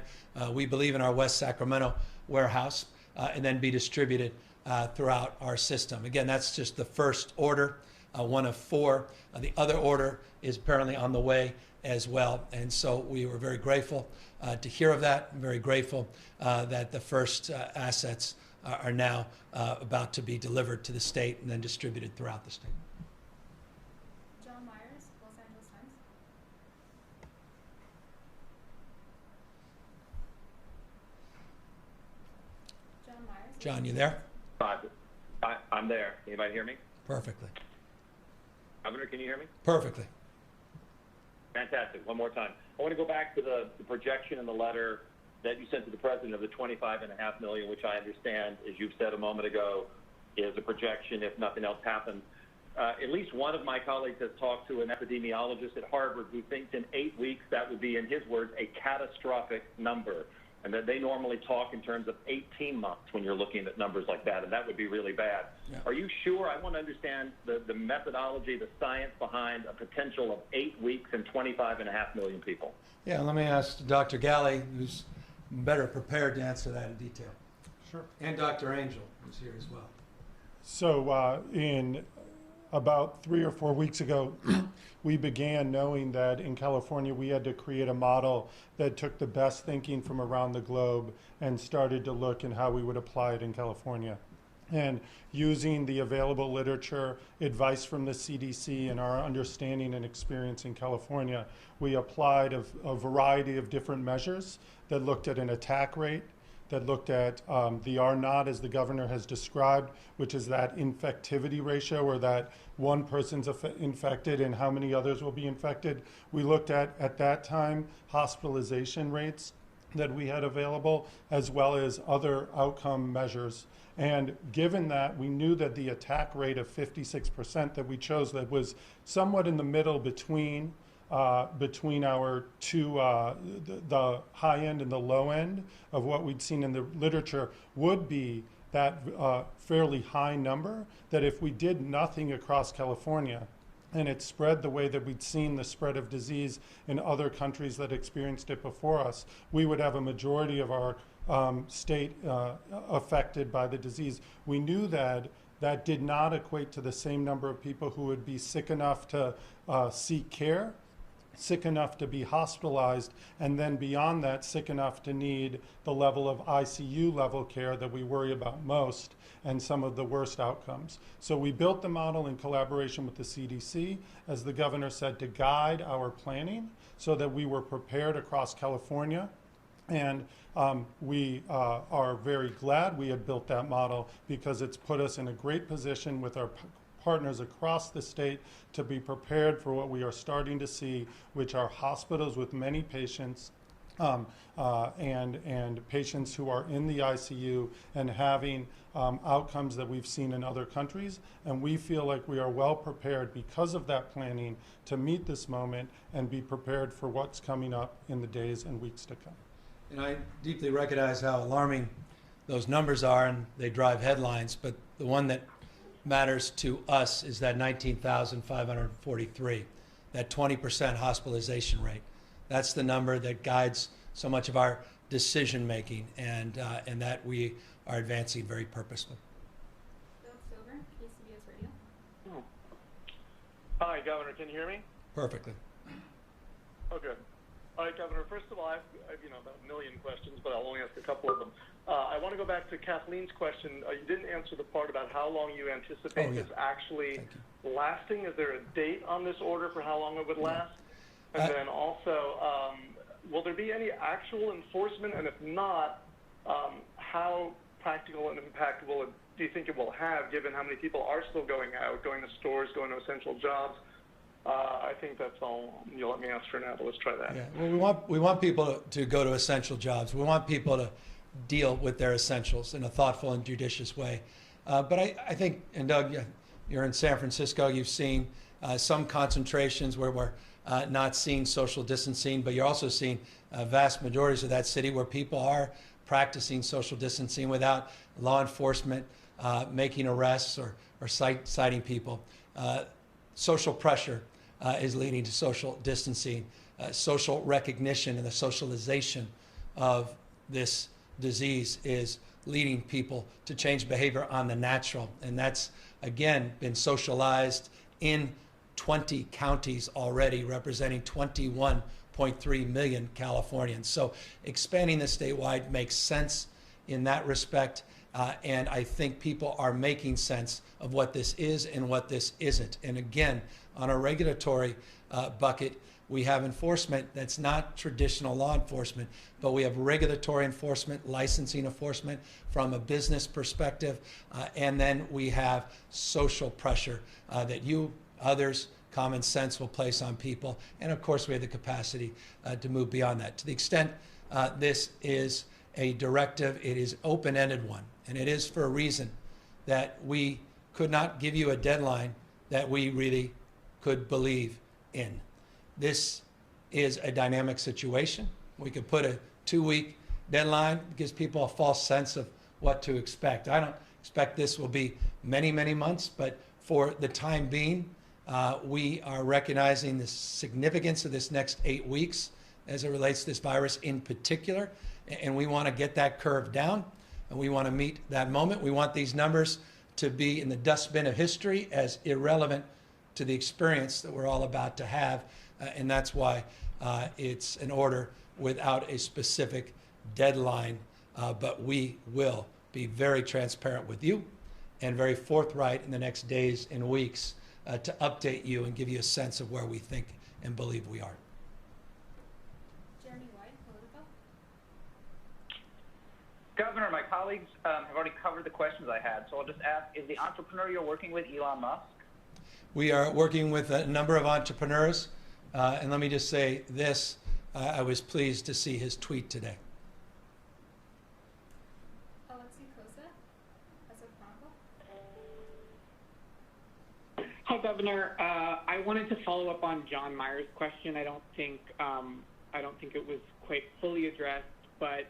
we believe, in our West Sacramento warehouse and then be distributed throughout our system. Again, that's just the first order, one of 4. The other order is apparently on the way as well. And so we were very grateful to hear of that. I'm very grateful that the first assets are now about to be delivered to the state and then distributed throughout the state. John Myers, Los Angeles Times. John Myers. John, you there? I'm there. Anybody hear me? Perfectly. Governor, can you hear me? Perfectly. Fantastic. One more time. I want to go back to the projection in the letter that you sent to the president of the $25.5 million, which I understand, as you've said a moment ago, is a projection if nothing else happens. At least one of my colleagues has talked to an epidemiologist at Harvard who thinks in 8 weeks that would be, in his words, a catastrophic number, and that they normally talk in terms of 18 months when you're looking at numbers like that, and that would be really bad. Yeah. Are you sure? I want to understand the methodology, the science behind a potential of 8 weeks and 25.5 million people. Yeah, let me ask Dr. Galley, who's better prepared to answer that in detail. Sure. And Dr. Angel, who's here as well. So in about 3 or 4 weeks ago, we began knowing that in California we had to create a model that took the best thinking from around the globe and started to look at how we would apply it in California. And using the available literature, advice from the CDC, and our understanding and experience in California, we applied a variety of different measures that looked at an attack rate, that looked at the R0, as the governor has described, which is that infectivity ratio, or that one person's infected and how many others will be infected. We looked at that time, hospitalization rates that we had available, as well as other outcome measures. And given that, we knew that the attack rate of 56% that we chose, that was somewhat in the middle between our two, the high end and the low end of what we'd seen in the literature, would be that fairly high number, that if we did nothing across California and it spread the way that we'd seen the spread of disease in other countries that experienced it before us, we would have a majority of our state affected by the disease. We knew that that did not equate to the same number of people who would be sick enough to seek care, sick enough to be hospitalized, and then beyond that, sick enough to need the level of ICU level care that we worry about most and some of the worst outcomes. So we built the model in collaboration with the CDC, as the governor said, to guide our planning so that we were prepared across California. And we are very glad we had built that model, because it's put us in a great position with our partners across the state to be prepared for what we are starting to see, which are hospitals with many patients and patients who are in the ICU and having outcomes that we've seen in other countries. And we feel like we are well prepared because of that planning to meet this moment and be prepared for what's coming up in the days and weeks to come. And I deeply recognize how alarming those numbers are, and they drive headlines, but the one that matters to us is that 19,543, that 20% hospitalization rate. That's the number that guides so much of our decision making, and that we are advancing very purposefully. Bill Silver, KCBS Radio. Hi, Governor. Can you hear me? Perfectly. Oh, good. All right, Governor. First of all, I have about a million questions, but I'll only ask a couple of them. I want to go back to Kathleen's question. You didn't answer the part about how long you anticipate this actually lasting. Is there a date on this order for how long it would last? And then also, will there be any actual enforcement? And if not, how practical and impactful do you think it will have, given how many people are still going out, going to stores, going to essential jobs? I think that's all you'll let me ask for now, but let's try that. Yeah. Well, we want people to go to essential jobs. We want people to deal with their essentials in a thoughtful and judicious way. But I think, and Doug, you're in San Francisco, you've seen some concentrations where we're not seeing social distancing, but you're also seeing vast majorities of that city where people are practicing social distancing without law enforcement making arrests or citing people. Social pressure is leading to social distancing, social recognition and the socialization of this disease is leading people to change behavior on the natural. And that's, again, been socialized in 20 counties already, representing 21.3 million Californians. So expanding this statewide makes sense in that respect. And I think people are making sense of what this is and what this isn't. And again, on a regulatory bucket, we have enforcement that's not traditional law enforcement, but we have regulatory enforcement, licensing enforcement from a business perspective, and then we have social pressure that you, others, common sense will place on people. And of course, we have the capacity to move beyond that. To the extent this is a directive, it is open-ended one, and it is for a reason that we could not give you a deadline that we really could believe in. This is a dynamic situation. We could put a 2-week deadline. It gives people a false sense of what to expect. I don't expect this will be many, many months, but for the time being, we are recognizing the significance of this next 8 weeks as it relates to this virus in particular, and we want to get that curve down, and we want to meet that moment. We want these numbers to be in the dustbin of history as irrelevant to the experience that we're all about to have. And that's why it's an order without a specific deadline. But we will be very transparent with you and very forthright in the next days and weeks to update you and give you a sense of where we think and believe we are. Jeremy White, Politico. Governor, my colleagues have already covered the questions I had, so I'll just ask, is the entrepreneur you're working with Elon Musk? We are working with a number of entrepreneurs. And let me just say this, I was pleased to see his tweet today. Alexi Kosa, as a Chronicle. Hi, Governor. I wanted to follow up on John Meyer's question. I don't think it was quite fully addressed, but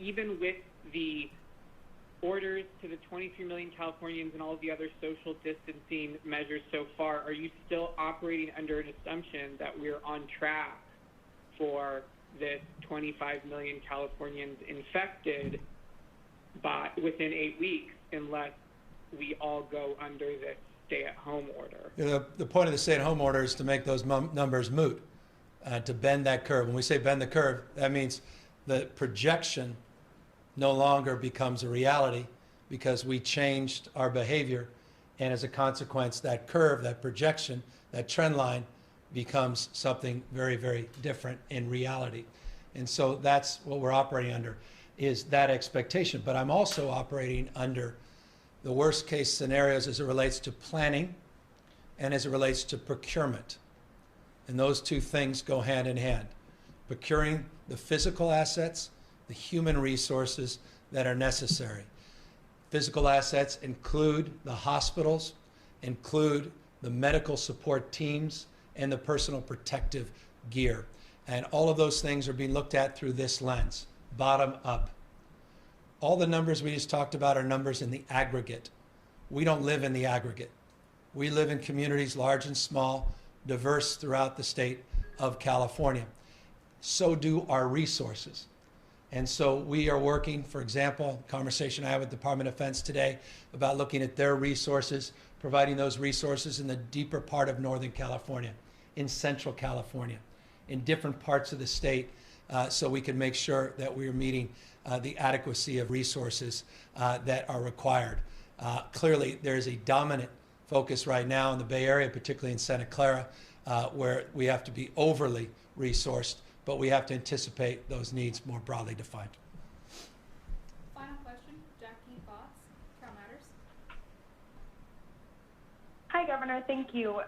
even with the orders to the 23 million Californians and all of the other social distancing measures so far, are you still operating under an assumption that we're on track for this 25 million Californians infected within 8 weeks, unless we all go under this stay-at-home order? The point of the stay-at-home order is to make those numbers moot, to bend that curve. When we say bend the curve, that means the projection no longer becomes a reality because we changed our behavior, and as a consequence, that curve, that projection, that trend line becomes something very, very different in reality. And so that's what we're operating under, is that expectation. But I'm also operating under the worst case scenarios as it relates to planning and as it relates to procurement. And those two things go hand in hand. Procuring the physical assets, the human resources that are necessary. Physical assets include the hospitals, include the medical support teams, and the personal protective gear. And all of those things are being looked at through this lens, bottom up. All the numbers we just talked about are numbers in the aggregate. We don't live in the aggregate. We live in communities large and small, diverse throughout the state of California. So do our resources. And so we are working, for example, conversation I had with the Department of Defense today about looking at their resources, providing those resources in the deeper part of Northern California, in Central California, in different parts of the state, so we can make sure that we are meeting the adequacy of resources that are required. Clearly, there is a dominant focus right now in the Bay Area, particularly in Santa Clara, where we have to be overly resourced, but we have to anticipate those needs more broadly defined. Final question, Jackie Fox, Cal Matters. Hi, Governor. Thank you.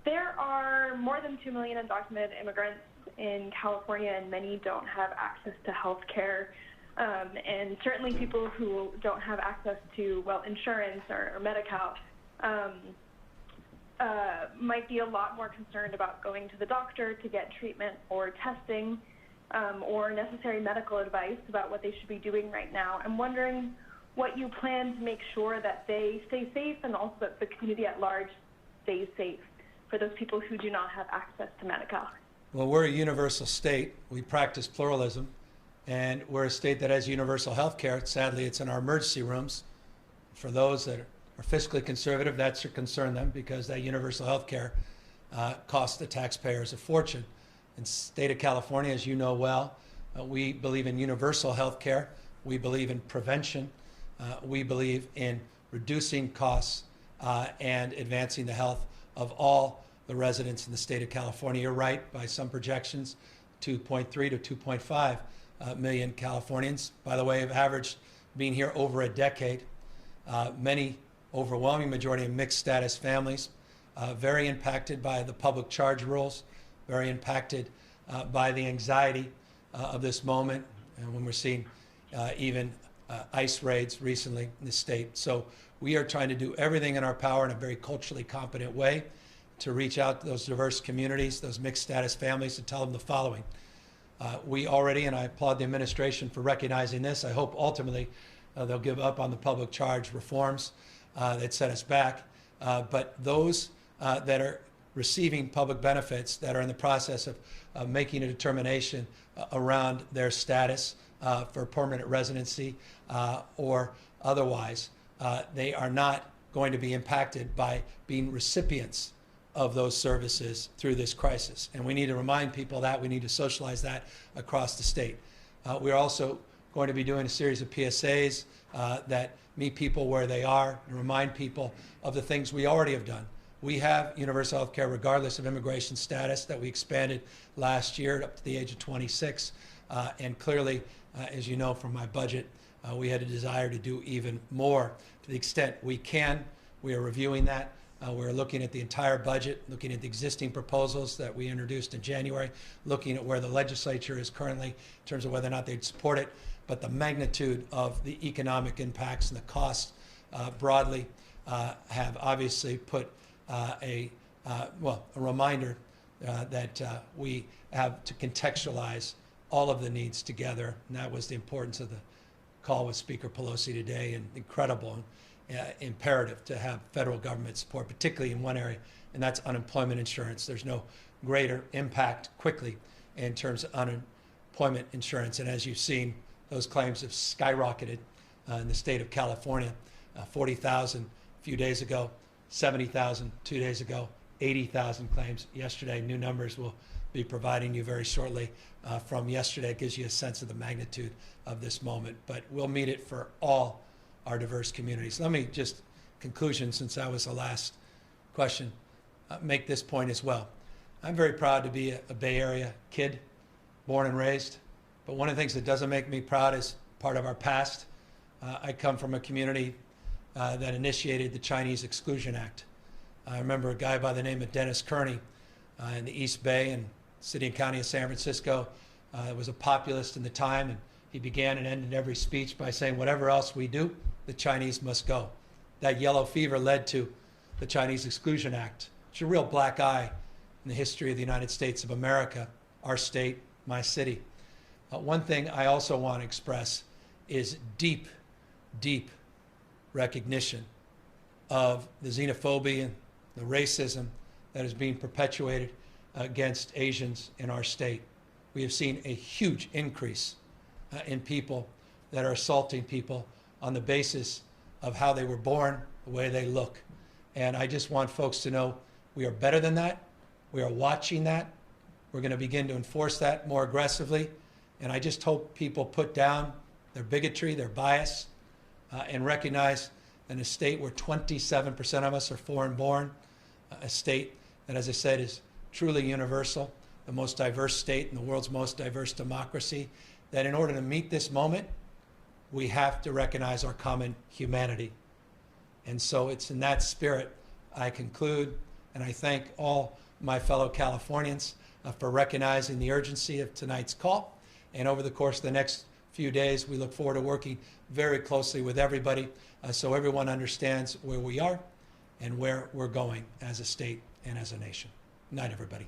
There are more than 2 million undocumented immigrants in California, and many don't have access to health care. And certainly people who don't have access to, well, insurance or Medi-Cal might be a lot more concerned about going to the doctor to get treatment or testing or necessary medical advice about what they should be doing right now. I'm wondering what you plan to make sure that they stay safe and also that the community at large stays safe for those people who do not have access to Medi-Cal. Well, we're a universal state. We practice pluralism, and we're a state that has universal health care. Sadly, it's in our emergency rooms. For those that are fiscally conservative, that should concern them because that universal health care costs the taxpayers a fortune. In the state of California, as you know well, we believe in universal health care. We believe in prevention. We believe in reducing costs and advancing the health of all the residents in the state of California. You're right, by some projections, 2.3 to 2.5 million Californians, by the way, have averaged being here over a decade. Many, overwhelming majority of mixed status families, very impacted by the public charge rules, very impacted by the anxiety of this moment, and when we're seeing even ICE raids recently in the state. So we are trying to do everything in our power in a very culturally competent way to reach out to those diverse communities, those mixed status families, to tell them the following. We already, and I applaud the administration for recognizing this, I hope ultimately they'll give up on the public charge reforms that set us back. But those that are receiving public benefits, that are in the process of making a determination around their status for permanent residency or otherwise, they are not going to be impacted by being recipients of those services through this crisis. And we need to remind people that. We need to socialize that across the state. We're also going to be doing a series of PSAs that meet people where they are and remind people of the things we already have done. We have universal health care regardless of immigration status that we expanded last year up to the age of 26. And clearly, as you know from my budget, we had a desire to do even more. To the extent we can, we are reviewing that. We're looking at the entire budget, looking at the existing proposals that we introduced in January, looking at where the legislature is currently in terms of whether or not they'd support it. But the magnitude of the economic impacts and the costs broadly have obviously put a reminder that we have to contextualize all of the needs together. And that was the importance of the call with Speaker Pelosi today, and incredible imperative to have federal government support, particularly in one area, and that's unemployment insurance. There's no greater impact quickly in terms of unemployment insurance. And as you've seen, those claims have skyrocketed in the state of California. 40,000 a few days ago, 70,000 2 days ago, 80,000 claims yesterday. New numbers will be providing you very shortly from yesterday. It gives you a sense of the magnitude of this moment, but we'll meet it for all our diverse communities. Let me just, conclusion, since that was the last question, make this point as well. I'm very proud to be a Bay Area kid, born and raised, but one of the things that doesn't make me proud is part of our past. I come from a community that initiated the Chinese Exclusion Act. I remember a guy by the name of Dennis Kearney in the East Bay and city and county of San Francisco. Was a populist in the time, and he began and ended every speech by saying, whatever else we do, the Chinese must go. That yellow fever led to the Chinese Exclusion Act. It's a real black eye in the history of the United States of America, our state, my city. One thing I also want to express is deep, deep recognition of the xenophobia and the racism that is being perpetuated against Asians in our state. We have seen a huge increase in people that are assaulting people on the basis of how they were born, the way they look. And I just want folks to know we are better than that. We are watching that. We're going to begin to enforce that more aggressively. And I just hope people put down their bigotry, their bias, and recognize in a state where 27% of us are foreign born, a state that, as I said, is truly universal, the most diverse state in the world's most diverse democracy, that in order to meet this moment, we have to recognize our common humanity. And so it's in that spirit I conclude And I thank all my fellow Californians for recognizing the urgency of tonight's call. And over the course of the next few days, we look forward to working very closely with everybody so everyone understands where we are and where we're going as a state and as a nation. Good night, everybody.